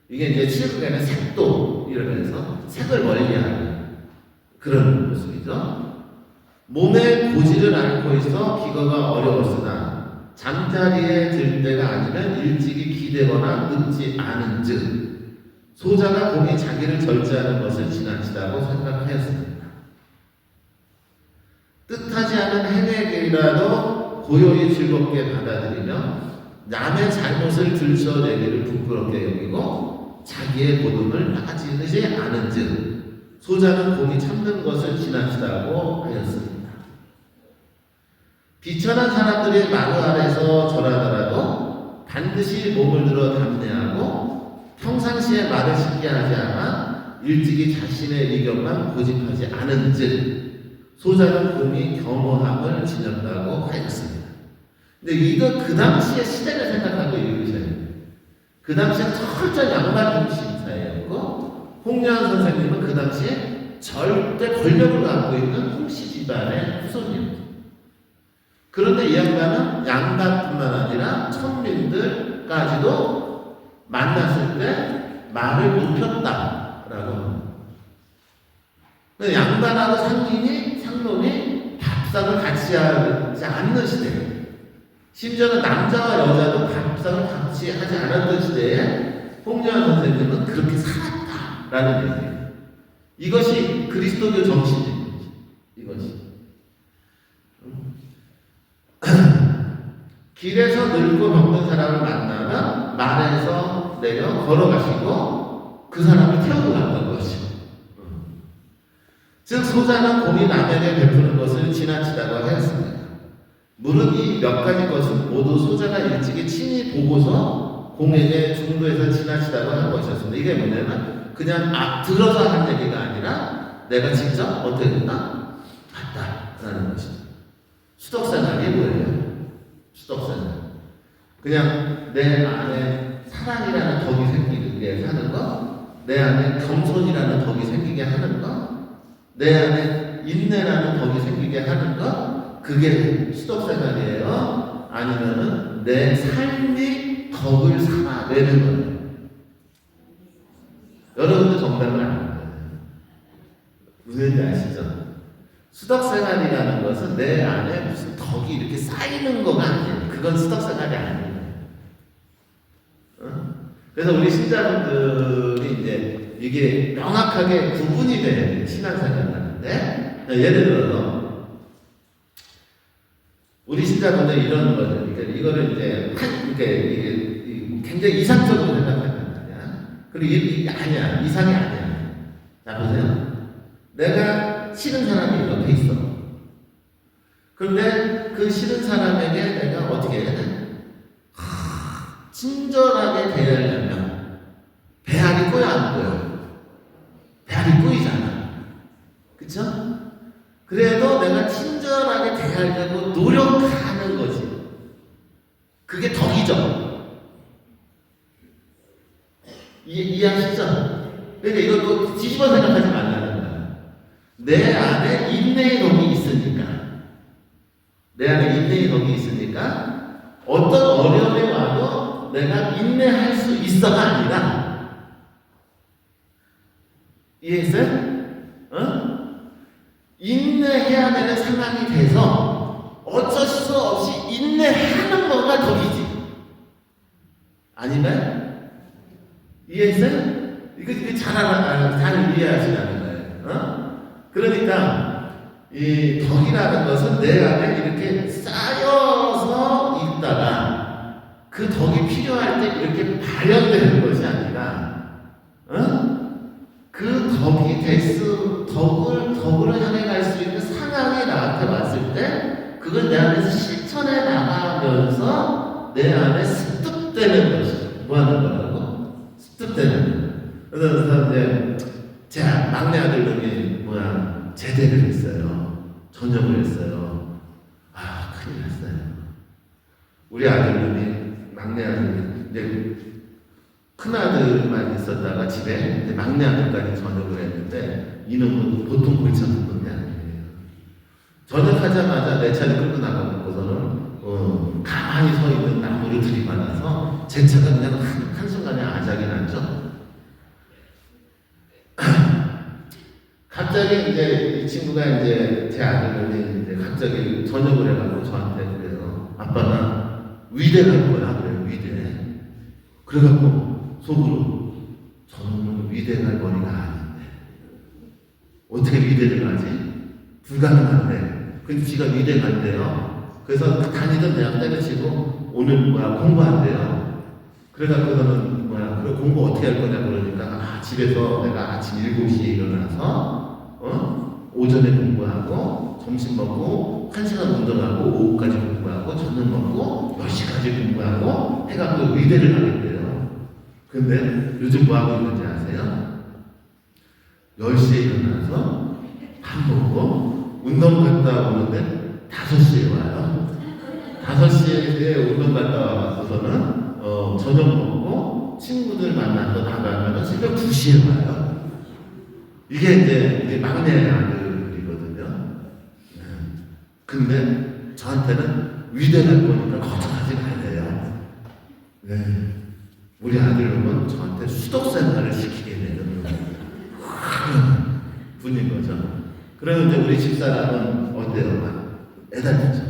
이게 이제 칠흑에는 색도 이러면서 색을 멀리하는 그런 모습이죠. 몸에 고지를 앓고 있어 기거가 어려웠으나 잠자리에 들 때가 아니면 일찍이 기대거나 늙지 않은즉 소자가 공이 자기를 절제하는 것을 지나치다고 생각하였습니다. 뜻하지 않은 행위이라도 고요히 즐겁게 받아들이며 남의 잘못을 들춰내기를 부끄럽게 여기고 자기의 고름을 따지지 않은즉 소자는 공이 참는 것을 지나치다고 하였습니다. 비천한 사람들의 마루 아래서 절하더라도 반드시 몸을 들어 담대하고 평상시에 말을 쉽게 하지 않아 일찍이 자신의 의견만 고집하지 않은즉 소자는 몸이 겸허함을 지녔다고 하였습니다. 근데 이거 그 당시의 시대를 생각하고 읽으셔야 돼요. 그 당시에 철저히 양반 중심사회였고 홍려한 선생님은 그 당시에 절대 권력을 갖고 있는 홍씨 집안의 후손입니다. 그런데 이 양반은 양반뿐만 아니라 천민들까지도 만났을 때 말을 높였다라고 합니다. 양반하고 상론이 밥상을 같이 하지 않는 시대, 심지어는 남자와 여자도 밥상을 같이 하지 않았던 시대에 홍려한 선생님은 그렇게 살았다라는 얘기예요. 이것이 그리스도교 정신입니다. 이것이. 길에서 늙고 병든 사람을 만나면 말에서 내려 걸어가시고 그 사람을 태우고 갔던 것이죠. 즉 소자는 공이 남에게 베푸는 것을 지나치다고 하였습니다. 물은 이 몇 가지 것은 모두 소자가 일찍이 친히 보고서 공에게 중도에서 지나치다고 한 것이었습니다. 이게 뭐냐면 그냥 들어서 한 얘기가 아니라 내가 직접 어떻게 됐나? 봤다라는 것이죠. 수덕생활이 뭐예요? 수덕생활. 그냥 내 안에 사랑이라는 덕이 생기게 하는 것, 내 안에 겸손이라는 덕이 생기게 하는 것, 내 안에 인내라는 덕이 생기게 하는 것, 그게 수덕생활이에요. 아니면은 내 삶이 덕을 삼아내는 거예요. 여러분도 정답을 아는 거예요. 무슨 얘기 아시죠? 수덕생활이라는 것은 내 안에 무슨 덕이 이렇게 쌓이는 거가 아니에요. 그건 수덕생활이 아니에요. 그래서 우리 신자분들이 이제 이게 명확하게 구분이 돼야 돼요. 신앙생활을 하는데. 예를 들어서 우리 신자분들 이런 거죠. 그러니까 이거를 이제 이게 굉장히 이상적으로 생각한단 말이야. 그리고 이게 아니야. 이상이 아니야. 자 보세요. 내가 싫은 사람이 옆에 있어. 그런데 그 싫은 사람에게 내가 어떻게 해야 돼? 친절하게 대하려면 배알이 꼬여 안 꼬여? 배알이 꼬이잖아. 그쵸? 그래도 내가 친절하게 대하려고 노력하는 거지. 그게 덕이죠. 이해하시죠? 그러니까 이것도 뒤집어 생각하지 말라는 거야. 내 안에 인내의 덕이 있으니까. 내 안에 인내의 덕이 있으니까 어떤 어려움이 와도 내가 인내할 수 있어가 아니라, 이해했어요? 인내해야 되는 상황이 돼서 어쩔 수 없이 인내하는 거가 덕이지. 아니면 이해했어요? 이거 잘 이해하시라는 거예요. 그러니까 이 덕이라는 것은 내 안에 이렇게 쌓여서 있다가 그 덕이 필요할 때 이렇게 발현되는 것이 아니라, 그 덕을 향해 갈 수 있는 상황이 나한테 왔을 때 그걸 내 안에서 실천해 나가면서 내 안에 습득되는 것이 뭐 하는 거라고? 습득되는. 그래서 이제 제 막내 아들놈이 제대를 했어요. 전역을 했어요. 아, 큰일 났어요. 우리 아들놈이, 막내 아들이 이제 큰 아들만 있었다가 집에 이제 막내 아들까지 전역을 했는데 이놈은 보통 골치 아픈 놈이 아니에요. 전역하자마자 내 차를 끌고 나가고서는 가만히 서 있는 나무를 들이받아서 제 차가 그냥 한순간에 아작이 났죠. 갑자기 이제 이 친구가 이제 제 아들이 이제 갑자기 전역을 해가지고 저한테 그래요. 아빠 나 위대 갈 거야. 그래요. 위대. 그래갖고 속으로 저는 위대 갈 머리가 아닌데 어떻게 위대를 가지? 불가능한데. 근데 지가 위대 간대요. 그래서 다니던 대학 때려치고 오늘 공부한대요. 그래갖고서는 그래 공부 어떻게 할 거냐 그러니까 집에서 내가 아침 7시에 일어나서 오전에 공부하고 점심 먹고 먹고 1시간 운동하고 오후까지 공부하고 저녁 먹고 10시까지 공부하고 해갖고 의대를 가겠대요. 근데 요즘 뭐하고 있는지 아세요? 10시에 일어나서 밥 먹고 운동 갔다 오는데 5시에 와요. 5시에 운동 갔다 와서는 저녁 먹고 친구들 만나서 나가면 새벽 2시에 와요. 이게 이제 막내 아들이거든요. 근데 저한테는 위대 갈 거니까 걱정하지 말래요. 네. 우리 아들 보면 저한테 수덕 생활을 시키게 되는 분인 거죠. 그러는데 우리 집사람은 어때요? 막 애달프죠.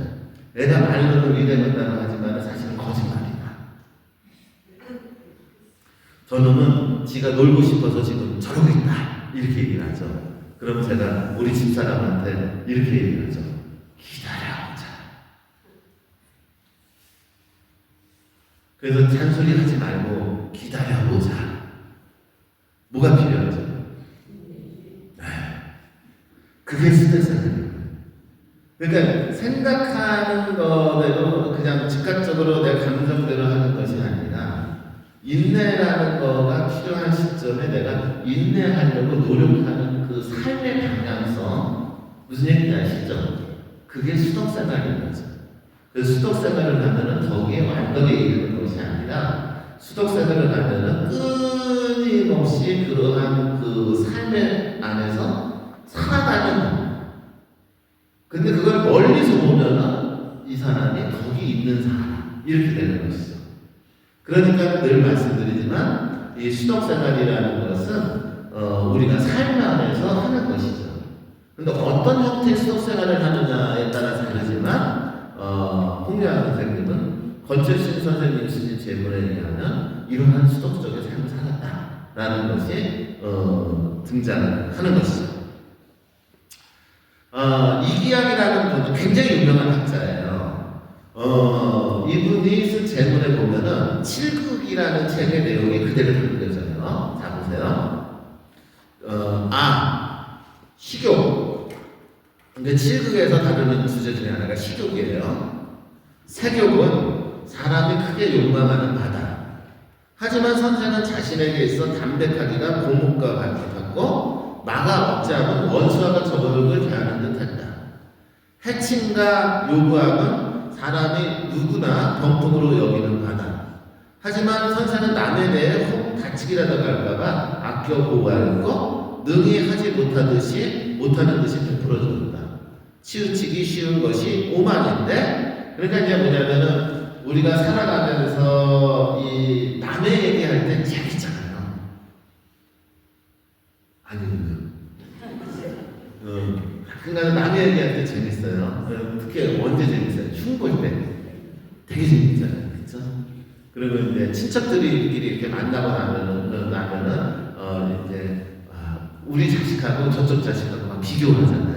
애가 말로는 위대 간다고 하지만 사실은 거짓말이다. 저놈은 지가 놀고 싶어서 지금 저러고 있다. 이렇게 얘기를 하죠. 그럼 제가 우리 집사람한테 이렇게 얘기를 하죠. 기다려보자. 그래서 잔소리 하지 말고 기다려보자. 뭐가 필요하죠? 네. 그게 스트레스예요. 그러니까 생각하는 거대로 그냥 즉각적으로 내 감정대로 하는 것이 아니라 인내라는 거가 필요한 시점에 내가 인내하려고 노력하는 그 삶의 방향성, 무슨 얘기인지 아시죠? 그게 수덕생활인 거죠. 그 수덕생활을 하면은 거기에 완벽에 이르는 것이 아니라 수덕생활을 하면은 끊임없이 그러한 그 삶의 안에서 살아가는 거. 근데 그걸 멀리서 보면은 이 사람이 거기 있는 사람 이렇게 되는 것이죠. 그러니까 늘 말씀드리지만 이 수덕생활이라는 것은 우리가 삶 안에서 하는 것이죠. 근데 어떤 형태의 수덕생활을 하느냐에 따라서 다르지만 홍려한 선생님은 건철신 선생님 쓰신 제문에 의하면 이러한 수덕적인 삶을 살았다라는 것이 등장하는 것이죠. 이기양이라는 분은 굉장히 유명한 학자예요. 이분이 쓴 제문에 보면은 칠극이라는 책의 내용이 그대로 담겨져요. 자 보세요. 식욕. 근데 칠극에서 다루는 주제 중에 하나가 식욕이에요. 색욕은 사람이 크게 욕망하는 바다. 하지만 선생은 자신에게 있어 담백하기가 고목과 같고 마가 억제하면 원수와 저버릇을 대하는 듯했다. 해침과 요구함은 사람이 누구나 병풍으로 여기는 바다. 하지만 선생은 남에 대해 혹 다치기라도 할까봐 아껴 보호하였고 능히 하지 못하는 듯이 베풀어준다. 치우치기 쉬운 것이 오만인데, 그러니까 이제 뭐냐면은 우리가 살아가면서 이 남의 얘기할 때 재밌잖아요. 아니군요. 그러니까 남의 얘기할 때 재밌어요. 특히 언제 재밌어요? 흉볼 때 되게 재밌잖아요, 그렇죠? 그리고 이제 친척들이끼리 이렇게 만나고 나면은 이제 우리 자식하고 저쪽 자식하고 막 비교하잖아요.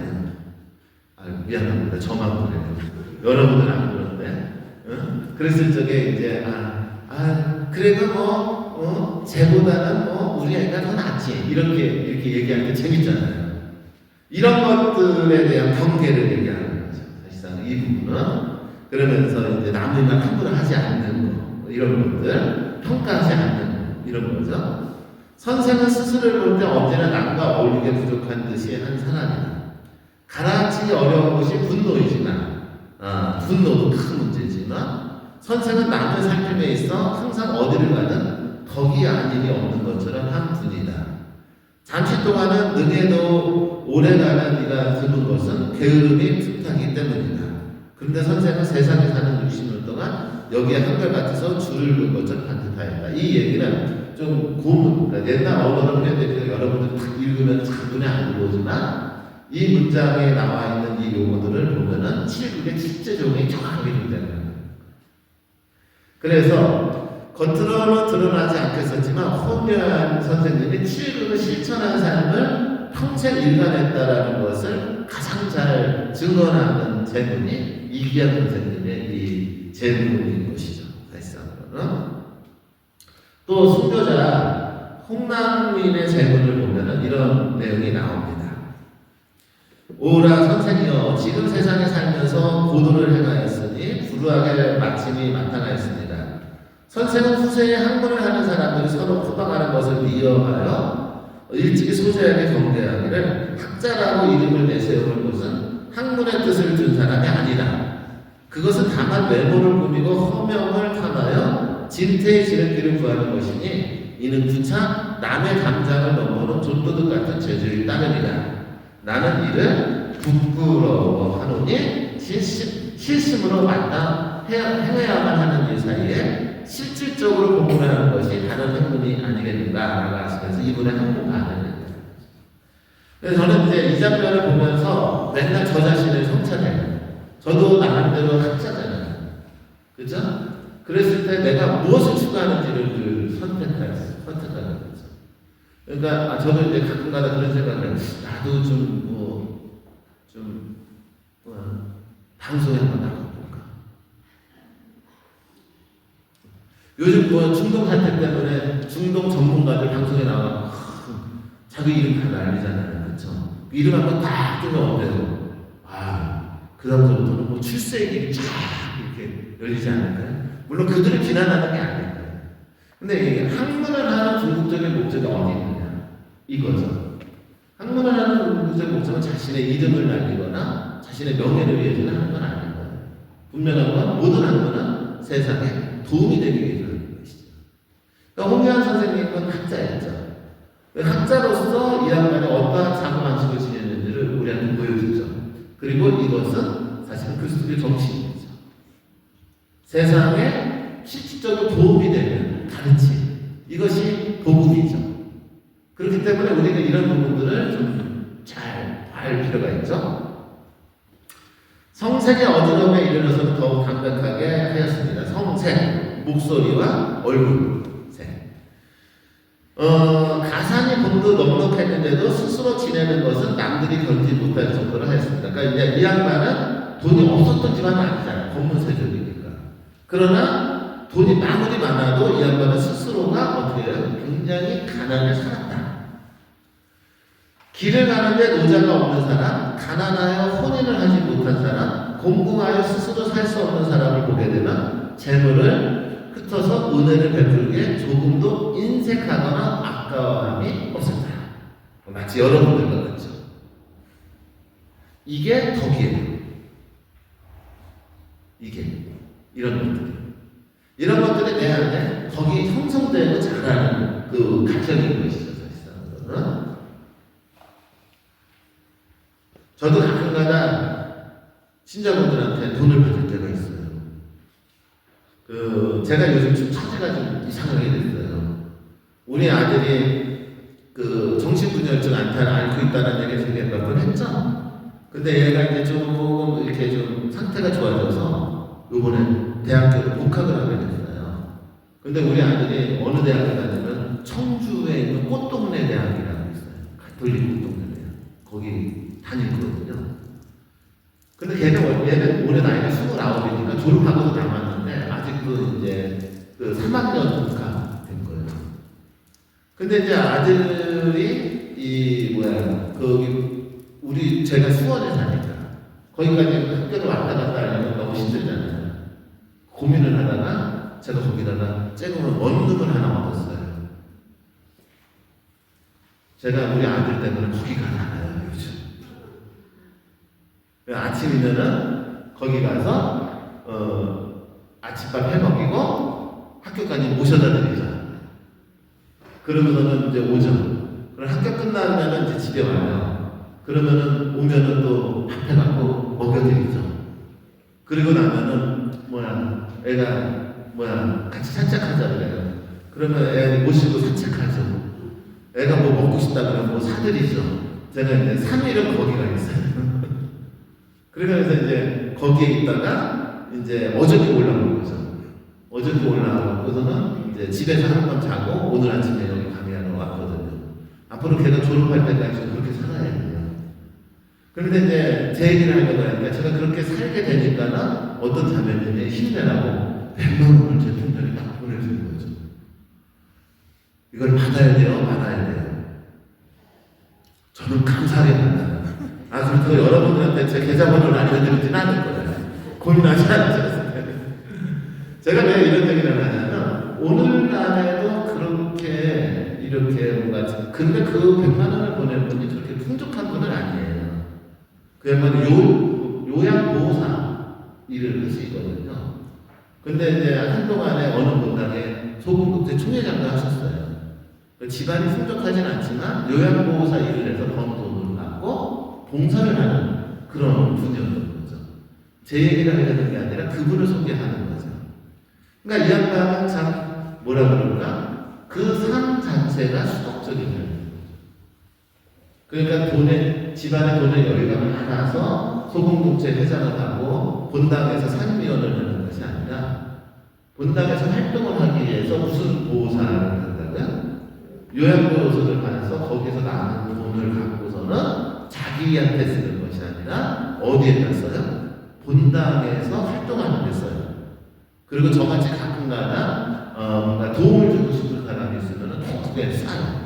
미안합니다. 저만 그래요. 여러분들은 안 그런데. 그랬을 적에 이제 그래도 쟤보다는 우리 애가 더 낫지. 이렇게 얘기할 때 재밌잖아요. 이런 것들에 대한 경계를 얘기하는 거죠. 사실상 이 부분은. 그러면서 이제 남의 말 함부로 하지 않는 거, 이런 것들, 평가하지 않는 거, 이런 거죠. 선생은 스스로를 볼 때 언제나 남과 어울리게 부족한 듯이 한 사람이다. 가라앉히기 어려운 것이 분노이지만, 분노도 큰 문제지만, 선생은 남의 살림에 있어 항상 어디를 가든 덕이 아닌 일이 없는 것처럼 한 분이다. 잠시 동안은 능해도 오래가는 이가 드는 것은 게으름이 틈타기 때문이다. 그런데 선생은 세상에 사는 60년 동안 여기에 한결같아서 줄을 긋은 것처럼 반듯하였다. 이 얘기는 좀 고문, 그러니까 옛날 언어를 했는데 여러분들 딱 읽으면 참 눈에 안 들어오지만 이 문장에 나와 있는 이 용어들을 보면은 칠극의 실제 종이 정확하게 등장해요. 그래서 겉으로는 드러나지 않겠었지만 홍려한 선생님이 칠극을 실천한 삶을 평생 일관했다라는 것을 가장 잘 증언하는 제문이 이기양 선생님의 이 제문인 것이죠. 사실상으로는. 또 순교자 홍남민의 제문을 보면은 이런 내용이 나옵니다. 오라 선생이여 지금 세상에 살면서 고도를 행하였으니 불우하게 마침이 나타나였습니다. 선생은 후세에 학문을 하는 사람들이 서로 포방하는 것을 이어하여 일찍이 소재에게 경계하기를 학자라고 이름을 내세우는 것은 학문의 뜻을 둔 사람이 아니라 그것은 다만 외모를 꾸미고 허명을 탐하여 진퇴의 지름길을 구하는 것이니 이는 부차 남의 감장을 넘보는 존도둑 같은 재주일 따름이다. 나는 이를 부끄러워하노니 실심으로 행해야만 하는 일 사이에 실질적으로 공부하는 것이 다른 학문이 아니겠는가라고 하시면서 이분의 학문 반응을. 그래서 저는 이제 이 장면을 보면서 맨날 저 자신을 성찰해요. 저도 나름대로 학자잖아요. 그죠? 그랬을 때 내가 무엇을 추구하는지를 선택하는 거죠. 그러니까 저도 이제 가끔가다 그런 생각을 해요. 나도 방송에 한번 나가볼까. 요즘 중동 사태 때문에 중동 전문가들 방송에 나와서 자기 이름 다 날리잖아요. 그렇죠? 이름 한번 딱 뜨면 어때요? 그 다음부터는 출세의 길이 쫙 이렇게 열리지 않을까요? 물론 그들을 비난하는 게 아닐까요? 근데 이게 학문을 하는 궁극적인 목적이 어디 있느냐? 이거죠. 학문을 하는 궁극적인 목적은 자신의 이름을 날리거나 자신의 명예를 위해서는 하는 건 아닌 거예요. 분명한 건 모든 학문은 세상에 도움이 되기 위해서 하는 것이죠. 그러니까 홍대한 선생님은 학자였죠. 학자로서 이 양반이 어떠한 사고방식을 지녔는지를 우리한테 보여주죠. 그리고 이것은 사실은 그리스도의 정신이죠. 세상에 실질적으로 도움이 되는 가르침. 이것이 복음이죠. 그렇기 때문에 우리가 이런 부분들을 좀 잘 알 필요가 있죠. 성색의 어지러움에 이르러서는 더욱 담백하게 하였습니다. 성색, 목소리와 얼굴색. 가산이 본도 넉넉했는데도 스스로 지내는 것은 남들이 견디지 못할 정도로 하였습니다. 그러니까 이제 이 양반은 돈이 없었던 집안은 아니잖아요. 검문세족이니까. 그러나 돈이 아무리 많아도 이 양반은 스스로가 어떻게 해요? 굉장히 가난에 살았다. 길을 가는데 노자가 없는 사람, 가난하여 혼인을 하지 못한 사람, 공공하여 스스로 살 수 없는 사람을 보게 되면 재물을 흩어서 은혜를 베풀기에 조금도 인색하거나 아까워함이 없었다. 마치 여러분들과 같죠. 이게 덕이에요. 이게 이런 것들이. 이런 것들이 내 안에 덕이 형성되고 자라는 그 가정인 것이죠. 사실상. 저도 가끔가다 신자분들한테 돈을 받을 때가 있어요. 제가 요즘 좀 처지가 좀 이상하게 됐어요. 우리 아들이 정신분열증 앓고 있다는 얘기 되게 몇 번 했죠. 근데 얘가 이제 조금 이렇게 좀 상태가 좋아져서 요번에 대학교를 복학을 하게 됐어요. 근데 우리 아들이 어느 대학을 가냐면 청주에 있는 꽃동네 대학이라고 있어요. 가톨릭 꽃동네 대학. 거기 다니거든요. 근데 얘는 올해 나이가 29이니까 졸업하고도 남았는데 아직도 이제 3학년 복학된 거예요. 근데 이제 아들이 제가 수원에 사니까 거기까지 학교를 왔다 갔다 하려면 너무 힘들잖아요. 고민을 하다가 제가 거기다가 쬐그만 원룸을 하나 얻었어요. 제가 우리 아들 때문에 거기 가잖아요, 요즘. 아침이면은 거기 가서 아침밥 해 먹이고 학교까지 모셔다 드리죠. 그러면은 이제 오죠. 그럼 학교 끝나면은 이제 집에 와요. 그러면은 오면은 또 밥 해갖고 먹여드리죠. 그리고 나면은 애가 같이 산책하자 그래요. 그러면 애 모시고 산책하죠. 애가 뭐 먹고 싶다 그러면 뭐 사드리죠. 제가 이제 3일은 거기가 있어요. 그러면서 이제 거기에 있다가 이제 어저께 올라온 거죠. 어저께 올라와서는 이제 집에서 한 번 자고 오늘 아침에 여기 강의하러 왔거든요. 앞으로 걔가 졸업할 때까지 그렇게 살아야 돼요. 그런데 이제 제 얘기를 하려고 하니까 제가 그렇게 살게 되니까는 어떤 자매들이 힘내라고 100만 원을 제 통장에 딱 보내주는 거죠. 이걸 받아야 돼요? 말아야 돼요? 저는 감사하게 받아요. 그렇다고 여러분들한테 제 계좌번호를 알려드리지는 않을 거예요. 고민하지 않으셨어요. 제가 왜 이런 얘기를 하냐면, 오늘날에도 그렇게, 이렇게 뭔가, 근데 그 100만 원을 보낼 분이 저렇게 풍족한 분은 아니에요. 그 양반은 요양보호사 일을 하시거든요. 근데 이제 한동안에 어느 본당에 소금국제 총회장도 하셨어요. 집안이 풍족하진 않지만 요양보호사 일을 해서 번 돈을 받고 봉사를 하는 그런 분이었던 거죠. 제 얘기를 하려는 게 아니라 그분을 소개하는 거죠. 그러니까 이 양반은 참 뭐라 그럴까? 그 삶 자체가 수덕적인 거예요. 그러니까 집안에 돈의 여유가 많아서 소금국제 회장을 하고 본당에서 상임위원을 하는 것이 아니라 본당에서 활동을 하기 위해서 무슨 보호사를 한다고요? 요양보호소를 가서 거기서 나는 돈을 갖고서는 자기한테 쓰는 것이 아니라 어디에다 써요? 본당에서 활동하는 데 써요. 그리고 저같이 가끔가다 뭔가 도움을 주고 싶은 사람이 있으면 톡톡에 싸요.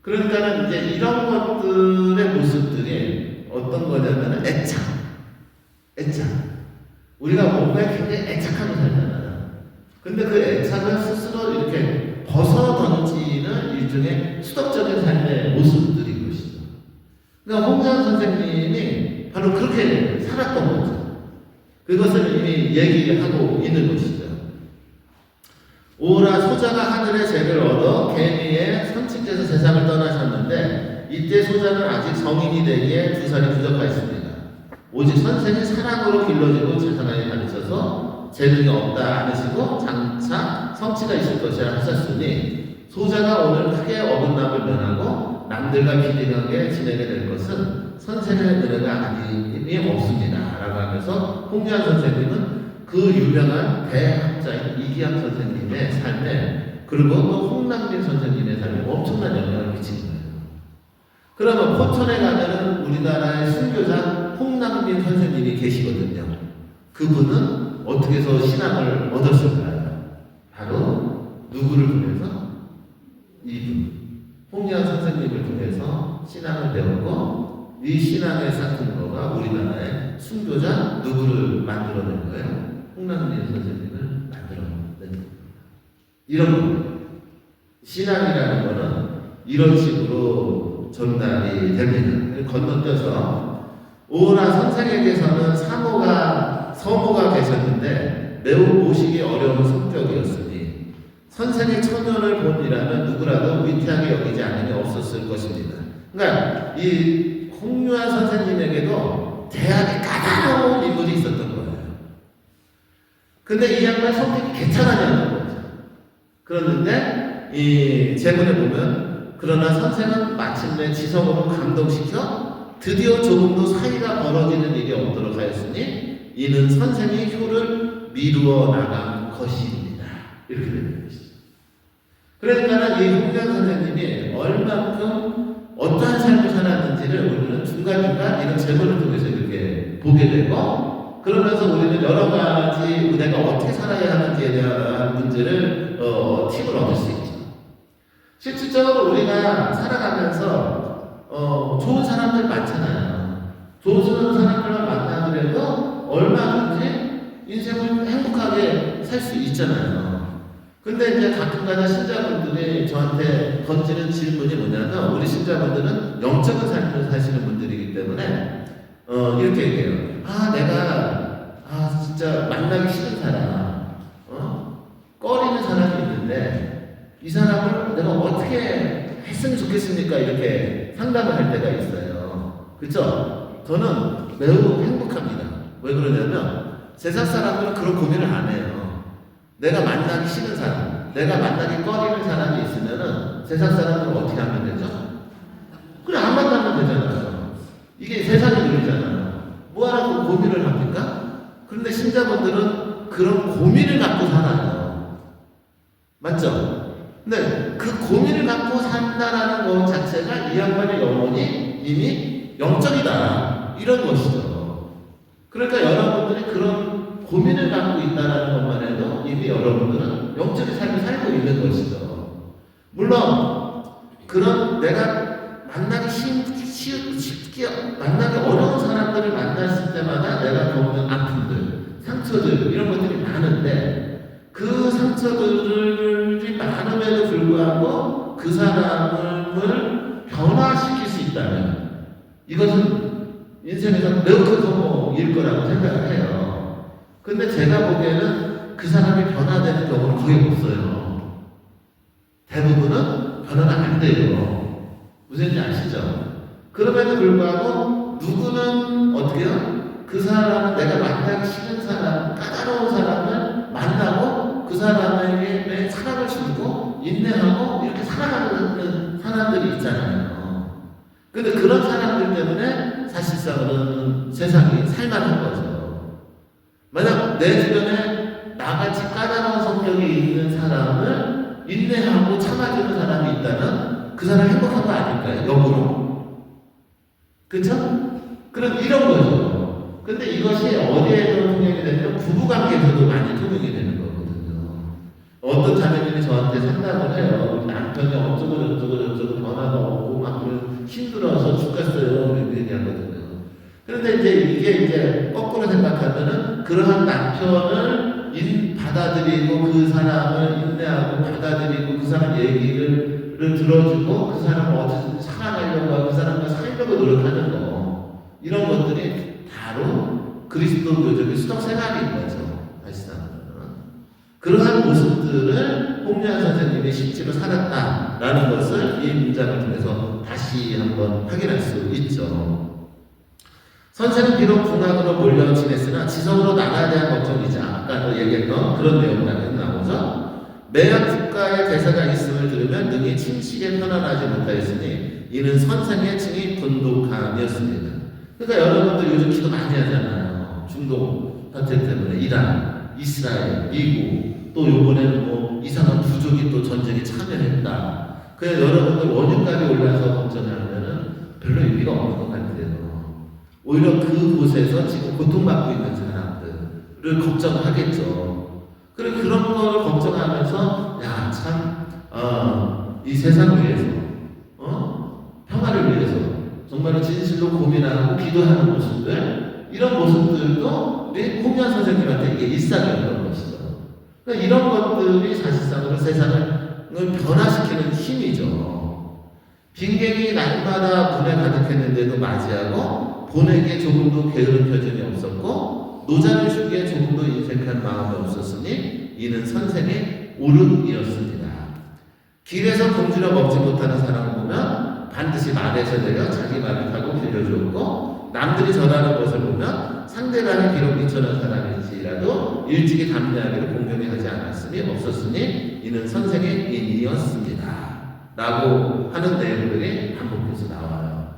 그러니까는 이제 이런 것들의 모습들이 어떤 거냐면 애착. 우리가 뭔가에 굉장히 애착하고 살잖아요. 근데 그 애착을 스스로 이렇게 벗어 던지는 일종의 수덕적인 삶의 모습들인 것이죠. 그러니까 홍장 선생님이 바로 그렇게 살았던 거죠. 그것을 이미 얘기하고 있는 것이죠. 오라 소자가 하늘의 죄를 얻어 개미의 선친께서 세상을 떠나셨는데 이때 소자는 아직 성인이 되기에 2살이 부족하였습니다. 오직 선생이 사랑으로 길러지고 재산하게 가르쳐서 재능이 없다 않으시고 장차 성취가 있을 것이라 하셨으니 소자가 오늘 크게 어긋남을 면하고 남들과 비등하게 지내게 될 것은 선생의 은혜가 아님이 없습니다. 라고 하면서 홍유한 선생님은 그 유명한 대학자인 이기학 선생님의 삶에 그리고 또 홍남빈 선생님의 삶에 엄청난 영향을 미친 거예요. 그러면 포천에 가면은 우리나라의 순교자 홍남빈 선생님이 계시거든요. 그분은 어떻게 해서 신앙을 얻었을까요? 바로 누구를 통해서? 이분 홍유한 선생님을 통해서 신앙을 배웠고 이 신앙의 사건거가 우리나라의 순교자 누구를 만들어낸 거예요? 홍남빈 선생님을 만들어낸 거예요. 이런 거예요. 신앙이라는 거는 이런 식으로 전달이 됩니다. 건너뛰어서 오라 선생에게서는 서모가 계셨는데 매우 모시기 어려운 성격이었으니 선생의 처녀를 본이라면 누구라도 위태하게 여기지 않으니 없었을 것입니다. 그러니까 이 홍유한 선생님에게도 대학에 까다로운 인물이 있었던 거예요. 근데 이 양반 성격이 괜찮았냐는 거죠. 그랬는데 이 제문에 보면 그러나 선생은 마침내 지성으로 감동시켜 드디어 조금도 사이가 벌어지는 일이 없도록 하였으니 이는 선생이 효를 미루어 나간 것입니다. 이렇게 되는 것이죠. 그러니까 이 홍유한 선생님이 얼만큼 어떠한 삶을 살았는지를 우리는 중간중간 이런 제문을 통해서 이렇게 보게 되고 그러면서 우리는 여러 가지 내가 어떻게 살아야 하는지에 대한 문제를 팁을 얻을 수 있죠. 실질적으로 우리가 살아가면서 좋은 사람들 많잖아요. 좋은 사람들만 만나더라도 얼마든지 인생을 행복하게 살 수 있잖아요. 근데 이제 가끔가다 신자분들이 저한테 던지는 질문이 뭐냐면 우리 신자분들은 영적인 삶을 사시는 분들이기 때문에 이렇게 얘기해요. 내가 진짜 만나기 싫은 사람, 꺼리는 사람이 있는데 이 사람을 내가 어떻게 했으면 좋겠습니까? 이렇게 상담을 할 때가 있어요. 그렇죠? 저는 매우 행복합니다. 왜 그러냐면 세상 사람들은 그런 고민을 안 해요. 내가 만나기 싫은 사람, 내가 만나기 꺼리는 사람이 있으면은 세상 사람들은 어떻게 하면 되죠? 그래, 안 만나면 되잖아요. 이게 세상이 그러잖아요. 뭐하라고 고민을 합니까? 그런데 신자분들은 그런 고민을 갖고 살아요. 맞죠? 근데 그 고민을 갖고 산다라는 것 자체가 이 양반의 영혼이 이미 영적이다. 이런 것이죠. 그러니까 여러분들이 그런 고민을 갖고 있다는 것만 해도 이미 여러분들은 영적인 삶을 살고 있는 것이죠. 물론 그런 내가 만나기 쉽게 만나기 어려운 사람들을 만났을 때마다 내가 겪는 아픔들, 상처들 이런 것들이 많은데 그 상처들이 많음에도 불구하고 그 사람을 변화시킬 수 있다면 이것은 인생에서 매우 큰 성공일 거라고 생각을 해요. 근데 제가 보기에는 그 사람이 변화되는 경우는 거의 없어요. 대부분은 변화가 안 돼요. 무슨지 아시죠? 그럼에도 불구하고 누구는 어떻게 해요? 그 사람은 내가 만나기 싫은 사람, 까다로운 사람을 만나고 그 사람에게 사랑을 주고 인내하고 이렇게 살아가는 사람들이 있잖아요. 근데 그런 사람들 때문에 사실상은 세상이 살만한 거죠. 만약 내 주변에 나같이 까다로운 성격이 있는 사람을 인내하고 참아주는 사람이 있다면 그 사람 행복한 거 아닐까요? 역으로. 그쵸? 그럼 이런 거죠. 근데 이것이 어디에도 통용이 되면 부부관계에서도 많이 통용이 되는 거거든요. 어떤 자매님이 저한테 상담을 해요. 남편이 어쩌고 변화가 없고 막 힘들어서 죽겠어요. 이렇게 얘기하거든요. 그런데 이게 거꾸로 생각하면은 그러한 남편을 받아들이고 그 사람을 인내하고 받아들이고 그 사람 얘기를 들어주고 그 사람을 어떻게 살아가려고 하고 그 사람과 살려고 노력하는 거 이런 것들이 바로 그리스도교적인 수덕생활인 거죠. 사실상 그러한 모습들을 홍유한 선생님이 실제로 살았다라는 것을 이 문장을 통해서 다시 한번 확인할 수 있죠. 선생은 비록 궁합으로 몰려 지냈으나 지성으로 나라에 대한 걱정이자 아까도 얘기했던 그런 내용이 나오죠. 매한 국가의 대사가 있음을 들으면 능히 침식에 편안하지 못하였으니 이는 선생의 층이 분독함이었습니다. 그러니까 여러분들 요즘 기도 많이 하잖아요. 중동 사태 때문에 이란, 이스라엘, 미국 또 요번에는 뭐 이상한 부족이 또 전쟁에 참여했다. 그래서 여러분들 원유값이 올라서 걱정하면은 별로 의미가 없는 것 같아요. 오히려 그곳에서 지금 고통받고 있는 사람들을 걱정하겠죠. 그리고 그런 걸 걱정하면서 야, 참, 이 세상을 위해서, 평화를 위해서 정말로 진실로 고민하고 기도하는 모습들, 이런 모습들도 우리 홍유한 선생님한테 이게 일상이었던 것이죠. 그러니까 이런 것들이 사실상으로 세상을 변화시키는 힘이죠. 빈객이 날마다 문에 가득했는데도 맞이하고 본에게 조금도 게으른 표정이 없었고 노자를 주기에 조금도 인색한 마음이 없었으니 이는 선생의 오름이었습니다. 길에서 굶주려 먹지 못하는 사람을 보면 반드시 말에서 내려 자기 말을 타고 빌려주었고 남들이 전하는 것을 보면 상대방이 비록 미천한 사람일지라도 일찍이 담대하기를 공경히 하지 않았으니 없었으니 이는 선생의 인이었습니다. 라고 하는 내용들이 반복해서 나와요.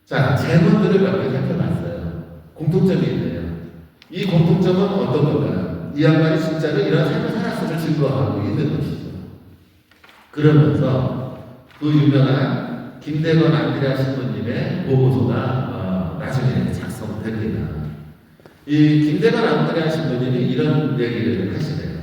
자, 제문들을 몇 개 살펴봤어요. 공통점이 있네요. 이 공통점은 어떤 건가요? 이 양반이 진짜로 이런 삶을 살았음을 증거하고 있는 것이죠. 그러면서 그 유명한 김대건 안드레아 신부님의 보고서가 나중에 작성됩니다. 이 김대건 안드레아 신부님이 이런 얘기를 하시네요.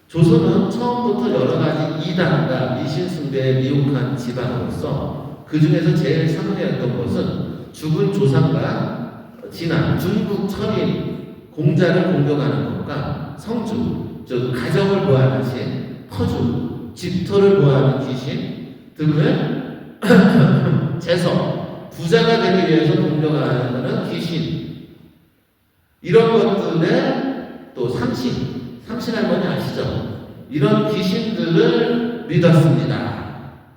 조선은 처음부터 여러 가지 이단과 미신숭배에 미혹한 집안으로서 그 중에서 제일 상응했던 것은 죽은 조상과 지난 중국 철인 공자를 공경하는 것과 성주, 즉 가정을 보호하는 신, 터주, 집터를 보호하는 귀신 등을 재서 부자가 되기 위해서 공경하는 귀신 이런 것들에 또 삼신 할머니 아시죠? 이런 귀신들을 믿었습니다.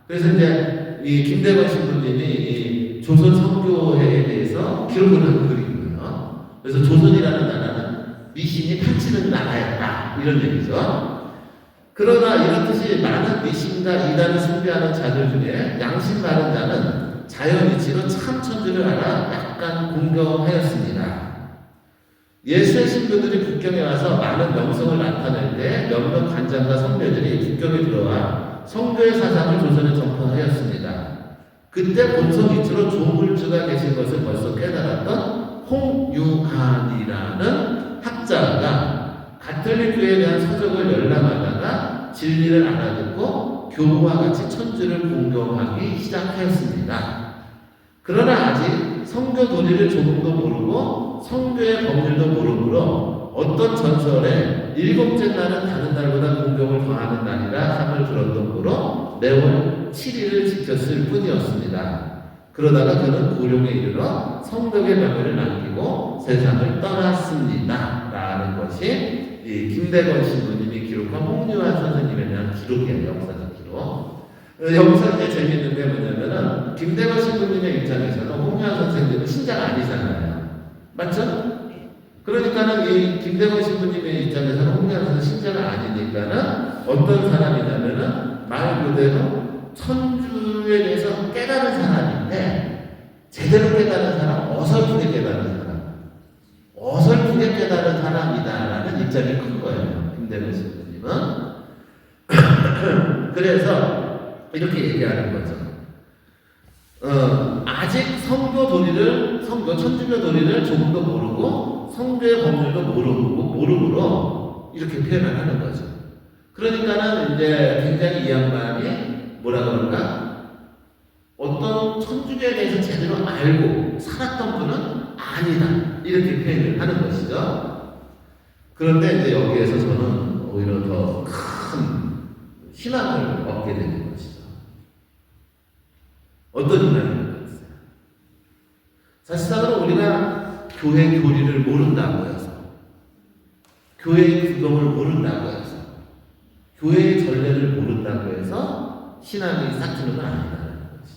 그래서 이제 이 김대건 신부님이 이 조선 성교회에 대해서 기록을 한 글이고요. 그래서 조선이라는 나라는 미신이 판치는 나라였다 이런 얘기죠. 그러나 이렇듯이 많은 미신과 이단을 숭배하는 자들 중에 양심 바른 자는 자연이치로 참 천주를 알아 약간 공경하였습니다. 예수의 신부들이 북경에 와서 많은 명성을 나타낼 때 몇몇 관장과 선배들이 북경에 들어와 성교의 사상을 조선에 전파하였습니다. 그때 본성 이치로 조물주가 계신 것을 벌써 깨달았던 홍유한이라는 학자가 가톨릭교에 대한 서적을 열람하다가 진리를 알아듣고 교우와 같이 천주를 공경하기 시작하였습니다. 그러나 아직 성교 도리를 조금도 모르고 성교의 법률도 모르므로 어떤 전설에 일곱째 날은 다른 날보다 공경을 더하는 날이라 함을 들었던 매월 7일을 지켰을 뿐이었습니다. 그러다가 그는 고령에 이르러 성덕의 명예를 남기고 세상을 떠났습니다. 라는 것이 이 김대건 신부님이 기록한 홍유환 선생님에 대한 기록이에요. 역사적 기록. 여기서 이제 재밌는 게 뭐냐면은 김대건 신부님의 입장에서는 홍유환 선생님은 신자가 아니잖아요. 맞죠? 그러니까는 이 김대건 신부님의 입장에서는 홍유환 선생 신자가 아니니까는 어떤 사람이냐면은 말 그대로 천주에 대해서 깨달은 사람인데 제대로 깨달은 사람, 어설프게 깨달은 사람, 어설프게 깨달은 사람이다라는 입장이 큰 거예요. 김대건 신부님은. 그래서 이렇게 얘기하는 거죠. 아직 성교 도리를, 천주교 도리를 조금도 모르고 성교의 법률도 모르므로 이렇게 표현을 하는 거죠. 그러니까는 이제 굉장히 이 양반이 뭐라 그럴까? 어떤 천주교에 대해서 제대로 알고 살았던 분은 아니다. 이렇게 표현을 하는 것이죠. 그런데 이제 여기에서 저는 오히려 더 큰 희망을 얻게 되는 것이죠. 어떤 희망이 있어요? 사실상으로 우리가 교회 교리를 모른다고 해서, 교회의 규범을 모른다고 해서, 교회의 전례를 모른다고 해서 신앙이 싹트는 건 아니다라는 거지.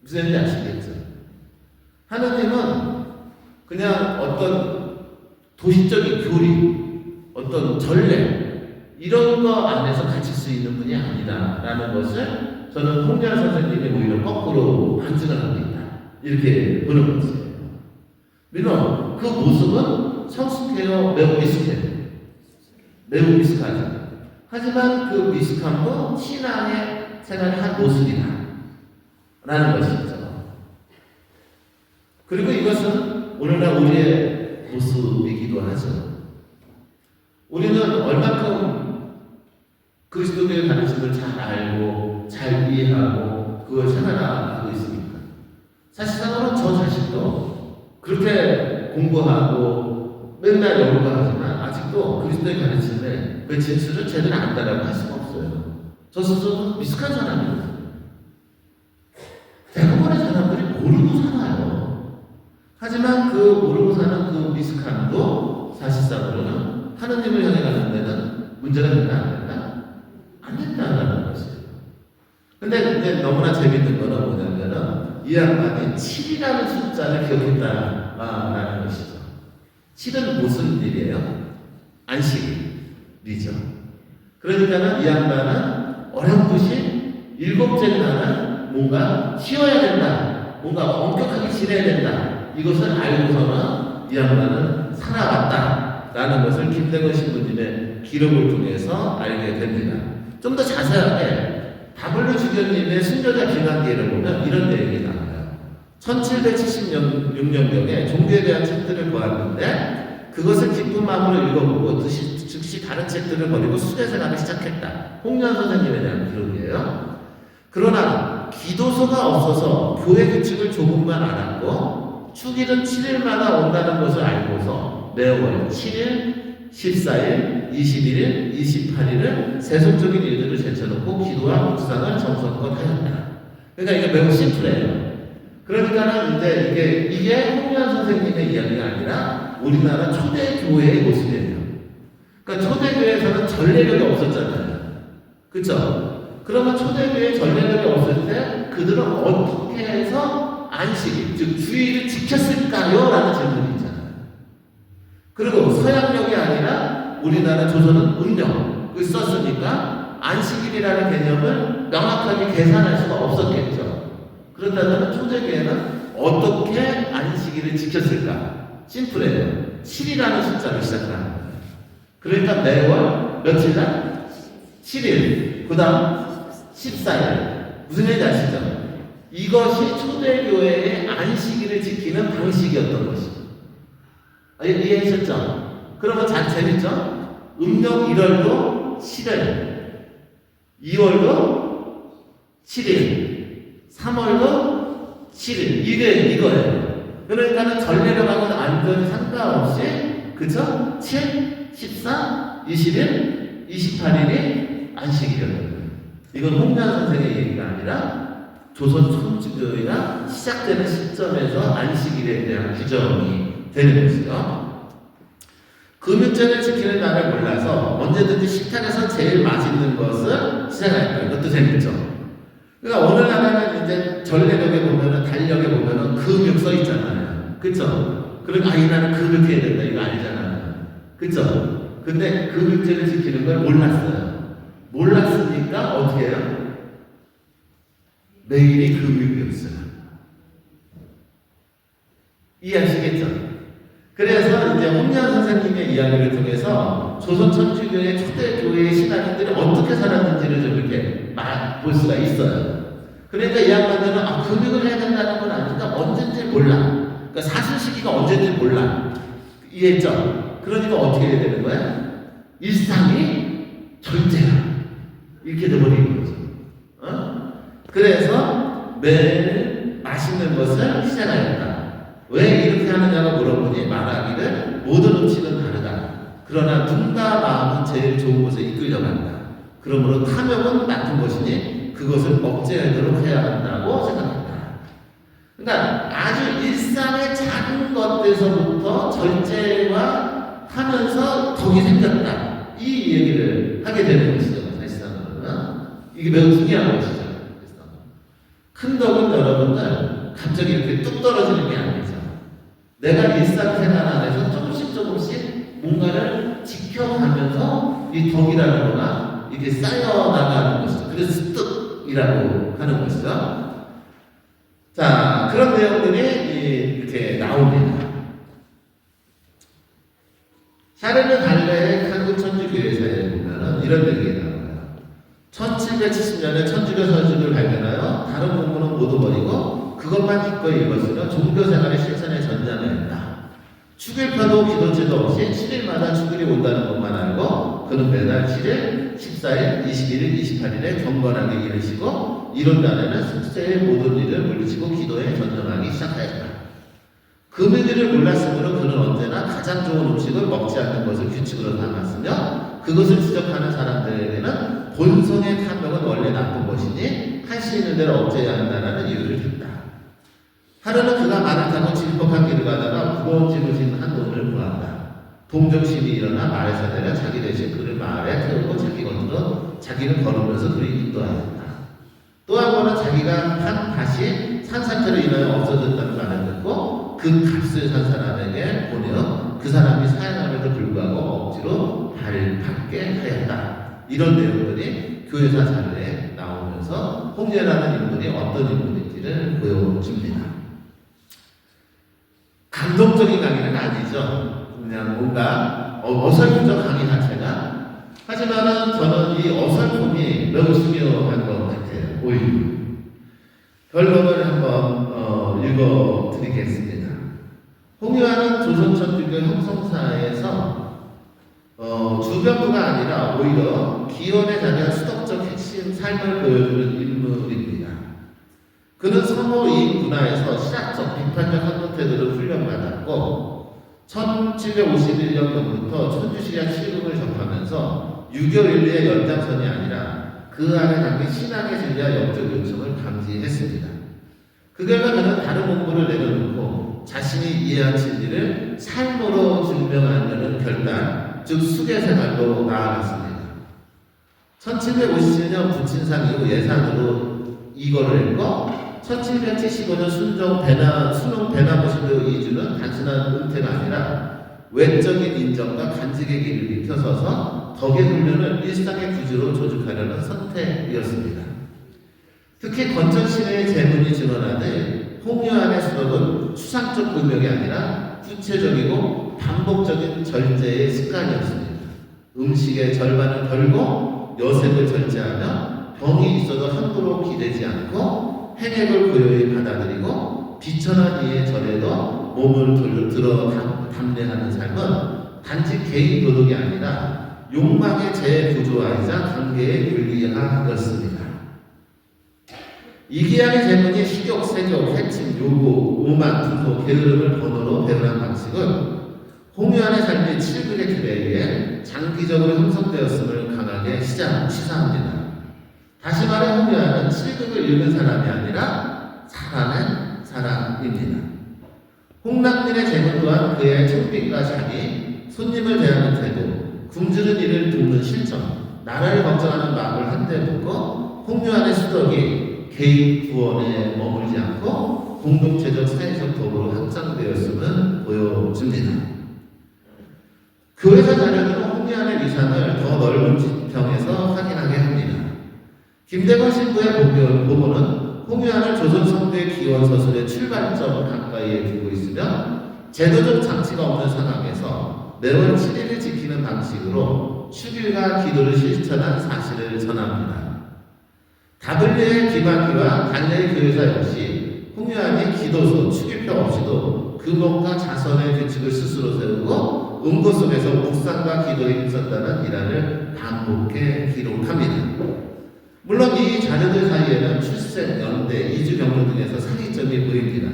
무슨 말인지 아시겠죠? 하느님은 그냥 어떤 도시적인 교리, 어떤 전례 이런 거 안에서 갇힐 수 있는 분이 아니다라는 것을 저는 홍유환 선생님이 오히려 거꾸로 반증을 하고 있다. 이렇게 보는 것이에요. 물론 그 모습은 성숙해요, 매우 미숙해요. 매우 미숙하죠. 하지만 그 미숙함도 신앙의 생활의 한 모습이다. 라는 것이죠. 그리고 이것은 오늘날 우리의 모습이기도 하죠. 우리는 얼마큼 그리스도교의 가르침을 잘 알고 잘 이해하고 그걸 생활하고 있습니까? 사실상으로는 저 자신도 그렇게 공부하고 맨날 연구하지만 아직도 그리스도의 가르침에 그 진술을 제대로 안다라고 할 수가 없어요. 저 스스로도 미숙한 사람입니다. 대부분의 사람들이 모르고 살아요. 하지만 그 모르고 사는 그 미숙함도 사실상으로는 하느님을 향해 가는 데는 문제가 된다, 안 된다? 안 된다는 것이에요. 근데 이제 너무나 재밌는 거는 뭐냐면은 이 양반이 7이라는 숫자를 기억했다라는 것이죠. 7은 무슨 일이에요? 안식일이죠. 그러니까는 이 양반은 어렴풋이 일곱째 날은 뭔가 쉬어야 된다. 뭔가 엄격하게 지내야 된다. 이것을 알고서는 이 양반은 살아왔다라는 것을 김대건 신부님의 기록을 통해서 알게 됩니다. 좀 더 자세하게 다블루 주교님의 순교자 기간기를 보면 이런 내용이 나와요. 1776년경에 종교에 대한 책들을 보았는데 그것을 기쁜 마음으로 읽어보고 즉시 다른 책들을 버리고 수레에 가기 시작했다. 홍유환 선생님에 대한 기록이에요. 그러나 기도소가 없어서 교회 규칙을 조금만 알았고 축일은 7일마다 온다는 것을 알고서 매월 7일, 14일, 21일, 28일을 세속적인 일들을 제쳐놓고 기도와 묵상을 정성껏 하였다. 그러니까 이게 매우 심플해요. 그러니까는 이제 이게 홍유환 선생님의 이야기가 아니라 우리나라 초대 교회의 모습이에요. 그러니까 초대 교회에서는 전례력이 없었잖아요. 그렇죠? 그러면 초대 교회에 전례력이 없을 때 그들은 어떻게 해서 안식일, 즉 주일을 지켰을까요? 라는 질문이 있잖아요. 그리고 서양력이 아니라 우리나라 조선은 음력을 썼으니까 안식일이라는 개념을 명확하게 계산할 수가 없었겠죠. 그렇다면 초대교회는 어떻게 안식일을 지켰을까? 심플해요. 7이라는 숫자를 시작하는 거예요. 그러니까 매월 며칠 날? 7일. 그 다음 14일. 무슨 얘기인지 아시죠? 이것이 초대교회의 안식일을 지키는 방식이었던 것이죠. 이해하셨죠? 그러면 잘 재밌죠? 음력 1월도 7일, 2월도 7일, 3월도 7일. 이거예요. 그러니까는 전례력하고는 완전히 상관없이, 그쵸? 7, 14, 21, 28일이 안식일이라는 거예요. 이건 홍련 선생의 얘기가 아니라 조선 천주교가 시작되는 시점에서 안식일에 대한 규정이 되는 것이죠. 금유제를 지키는 날을 몰라서 언제든지 식탁에서 제일 맛있는 것을 시작할 거예요. 이것도 재밌죠. 그러니까 오늘날에는 이제 전례력에 보면은 달력에 보면은 금육 써 있잖아요. 그쵸? 그러니까 이 나는 금육해야 된다 이거 아니잖아요. 그쵸? 근데 금육제를 지키는 걸 몰랐어요. 몰랐으니까 어떻게 해요? 매일이 금육이었어요. 이해하시겠죠? 그래서 이제 홍련 선생님의 이야기를 통해서 조선 천주교의 초대 교회의 신앙인들이 어떻게 살았는지를 좀 이렇게 볼 수가 있어요. 그러니까 이 양반들은 금육을 해야 된다는 건 아니니까 언제인지 몰라. 그러니까 사실 시기가 언제인지 몰라. 이해했죠? 그러니까 어떻게 해야 되는 거야? 일상이 절제야. 이렇게 돼버리는 거죠. 그래서 매일 맛있는 것을 시작하였다. 왜 이렇게 하느냐고 물어보니 말하기를 모든 음식은 다르다. 그러나 눈과 마음은 제일 좋은 곳에 이끌려간다. 그러므로 탐욕은 나쁜 것이니 그것을 억제하도록 해야 한다고 생각한다. 그러니까 아주 일상의 작은 것에서부터 절제와 하면서 덕이 생겼다. 이 얘기를 하게 되는 것이죠. 사실상은 이게 매우 중요한 것이죠. 큰 덕은 여러분들 갑자기 이렇게 뚝 떨어지는 게 아니죠. 내가 일상생활 안에서 조금씩 뭔가를 지켜가면서 이 덕이라는 거가 이렇게 쌓여나가는 것이죠. 그래서 습득이라고 하는 것이죠. 자, 그런 내용들이 이렇게 나옵니다. 샤르르 갈레의 한국 천주교회사에 보면은 이런 얘기가 나와요. 1770년에 천주교 서적을 발견하여 다른 공부는 모두 버리고 그것만 기꺼이 읽었으며 종교생활의 실천에 전념했다. 축일파도 기도제도 없이 7일마다 축일이 온다는 것만 알고 그는 매달 7일, 14일, 21일, 28일에 경건하게 이르시고 이런 날에는 숙제의 모든 일을 물리치고 기도에 전념하기 시작하였다. 금요일을 몰랐으므로 그는 언제나 가장 좋은 음식을 먹지 않는 것을 규칙으로 삼았으며 그것을 지적하는 사람들에게는 본성의 탐욕은 원래 나쁜 것이니 할 수 있는 대로 억제해야 한다는 이유를 줬다. 하루는 그가 말을 타고 질퍽한 길을 가다가 무거운 짐을 진 한 놈을 보았다. 동정심이 일어나 말에서 내려 자기 대신 그를 마을에 태우고 자기 곁으로 자기는 걸으면서 그를 인도하였다. 또 한 번은 자기가 한 밭이 산사태로 인하여 없어졌다는 말을 듣고 그 값을 산 사람에게 보내어 그 사람이 사양함에도 불구하고 억지로 받게 하였다. 이런 내용들이 교회사 사례에 나오면서 홍련라는 인물이 어떤 인물인지를 보여줍니다. 감동적인 강의는 아니죠. 그냥 뭔가 어설프적 강의 자체가. 하지만은 저는 이 어설픔이 너무 중요한 것 같아요. 오히려. 결론을 한번 읽어드리겠습니다. 홍요한은 조선천주교 형성사에서 주변부가 아니라 오히려 기원에 자리한 수덕적 핵심 삶을 보여주는 인물입니다. 그는 서모인 문화에서 신학적, 비판적 학문 태도를 훈련받았고 1751년부터 천주시리아 칠국을 접하면서 유교윤리의 연장선이 아니라 그 안에 담긴 신앙의 진리와 영적 요청을 감지했습니다. 그 결과 그는 다른 공부를 내려놓고 자신이 이해한 진리를 삶으로 증명하려는 결단, 즉 수계생활로 나아갔습니다. 1757년 부친상 이후 예산으로 이거를 했고 1775년 수능 배나무신도 이주는 단순한 은퇴가 아니라 외적인 인정과 간직의 길을 비켜서서 덕의 훈련을 일상의 구조로 조직하려는 선택이었습니다. 특히 건전시대의 제문이 증언하되 홍요한의 수덕은 추상적 의명이 아니라 구체적이고 반복적인 절제의 습관이었습니다. 음식의 절반을 덜고 여색을 절제하며 병이 있어도 함부로 기대지 않고 행액을 고요히 받아들이고 비천한 이의 절에도 몸을 들어 담례하는 삶은 단지 개인 도덕이 아니라 욕망의 재구조화이자 관계의 윤리화였습니다. 이기양의 제문이 식욕, 세욕, 해침, 요구, 오만, 분노, 게으름을 번호로 배분한 방식은 홍유한의 삶이 7극의 틀에 의해 장기적으로 형성되었음을 강하게 시사합니다. 다시 말해 홍유한은 7극을 읽은 사람이 아니라 살아낸 사람입니다. 홍낙민의 제문 또한 그의 청빈과 자기, 손님을 대하는 태도, 굶주린 이를 돕는 실천, 나라를 걱정하는 마음을 한데 묶어 홍유한의 수덕이 개인 구원에 머물지 않고 공동체적 사회적 도구로 확장되었음을 보여줍니다. 교회사 자료는 홍유한의 위상을 더 넓은 지평에서 확인하게 합니다. 김대건 신부의 보고는 홍유한을 조선 성대 기원 서술의 출발점 가까이에 두고 있으며 제도적 장치가 없는 상황에서 매월 7일을 지키는 방식으로 축일과 기도를 실천한 사실을 전합니다. 다블리의 김학기와 달래의 교회사 역시 홍유한이 기도소, 축일표 없이도 금옥과 자선의 규칙을 스스로 세우고 음고 속에서 묵상과 기도에 힘썼다는 일화를 반복해 기록합니다. 물론 이 자료들 사이에는 출생, 연대, 이주 경로 등에서 상이점이 보입니다.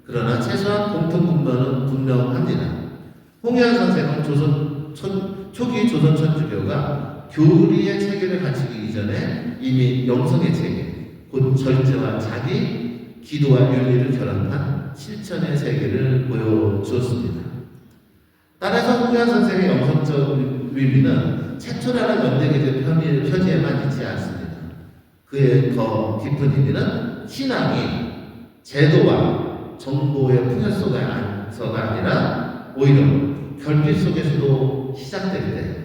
그러나 최소한 공통분모는 분명합니다. 홍유한 선생은 초기 조선 천주교가 교리의 체계를 갖추기 이전에 이미 영성의 체계, 곧 절제와 자기, 기도와 윤리를 결합한 실천의 세계를 보여주었습니다. 따라서 홍유한 선생의 영성적 의미는 최초라는 연대계적 표지에만 있지 않습니다. 그의 더 깊은 의미는 신앙이 제도와 정보의 풍요 속에서가 아니라 오히려 결핍 속에서도 시작될 때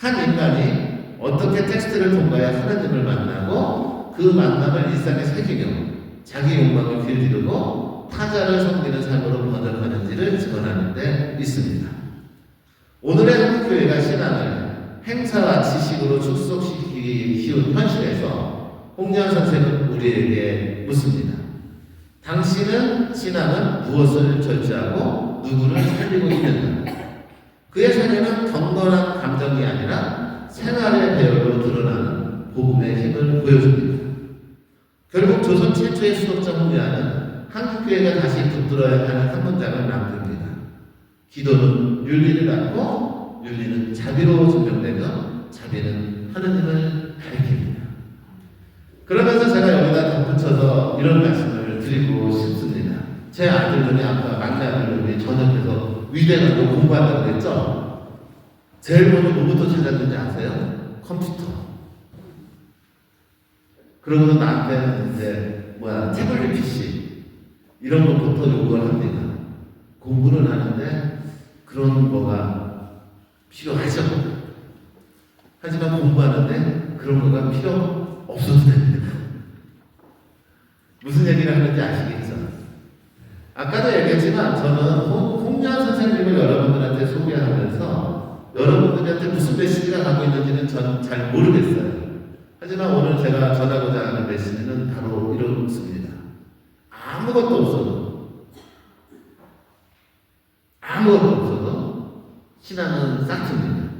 한 인간이 어떻게 텍스트를 통과해 하나님을 만나고 그 만남을 일상에 새기며 자기 욕망을 길들이고 타자를 섬기는 삶으로 번역하는지를 증언하는 데 있습니다. 오늘의 한국교회가 신앙을 행사와 지식으로 축소시키기 쉬운 현실에서 홍유한 선생은 우리에게 묻습니다. 당신은 신앙은 무엇을 절제하고 누구를 살리고 있는가? 그의 사례는 경건한 감정이 아니라 생활의 배열로 드러나는 복음의 힘을 보여줍니다. 결국 조선 최초의 수도자 홍유한은 한국교회가 다시 붙들어야 하는 한 문장을 남깁니다. 기도는 윤리를 갖고 윤리는 자비로 증명되며 자비는 하느님을 가리킵니다. 그러면서 제가 여기다 덧붙여서 이런 말씀을 드리고 싶습니다. 제 아들들이 아까 막내 아들들이 저녁에서 위대하고 공부한다고 그랬죠? 제일 먼저 뭐부터 찾았는지 아세요? 컴퓨터. 그러고서 나한테 이제 태블릿 PC 이런 것부터 요구를 합니다. 공부는 하는데 그런 거가 필요하죠. 하지만 공부하는데 그런 거가 필요 없어도 됩니다. 무슨 얘기를 하는지 아시겠죠? 아까도 얘기했지만 저는 홍유한 선생님을 여러분들한테 소개하면서 여러분들한테 무슨 메시지가 가고 있는지는 저는 잘 모르겠어요. 하지만 오늘 제가 전하고자 하는 메시지는 바로 이렇습니다. 아무것도 없어도 신앙은 싹트입니다.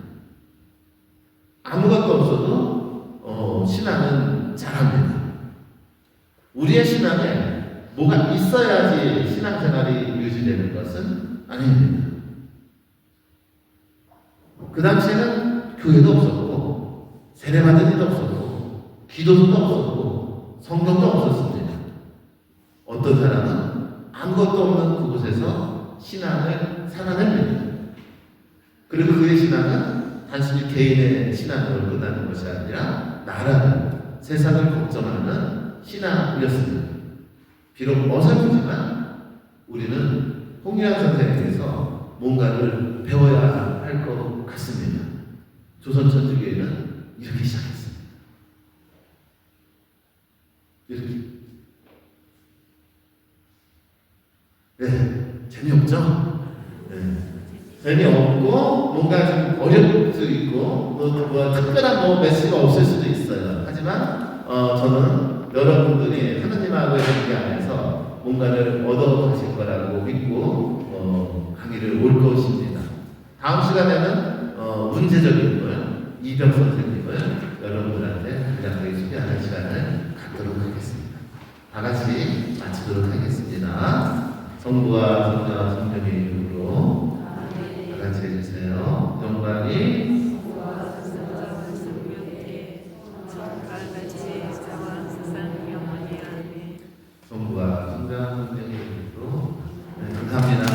아무것도 없어도 신앙은 잘합니다. 우리의 신앙에 뭐가 있어야지 신앙생활이 유지되는 것은 아닙니다. 그 당시에는 교회도 없었고 세례받은 일도 없었고 기도소도 없었고 성경도 없었습니다. 어떤 사람은 아무것도 없는 그곳에서 신앙을 살아냅니다. 그리고 그의 신앙은 단순히 개인의 신앙으로 끝나는 것이 아니라 나라를, 세상을 걱정하는 신앙이었습니다. 비록 어설프지만 우리는 홍유한 선생님께서 뭔가를 배워야 할 것 같습니다. 조선 천주교회는 이렇게 시작했습니다. 이렇게. 네, 재미없죠? 네. 재미없고 뭔가 좀 어려울 수 있고 특별한 메시지가 없을 수도 있어요. 하지만 저는 여러분들이 하느님하고의 관계 안에서 뭔가를 얻어 가실 거라고 믿고 강의를 올 것입니다. 다음 시간에는 문제적인 걸 이병 선생님을 여러분들한테 간략하게 소개하는 시간을 갖도록 하겠습니다. 다 같이 마치도록 하겠습니다. 성부와 성자와 성령의 이름으로 다 같이 해주세요. 영광이 성부와 성자 성령의 이름으로. 네, 감사합니다.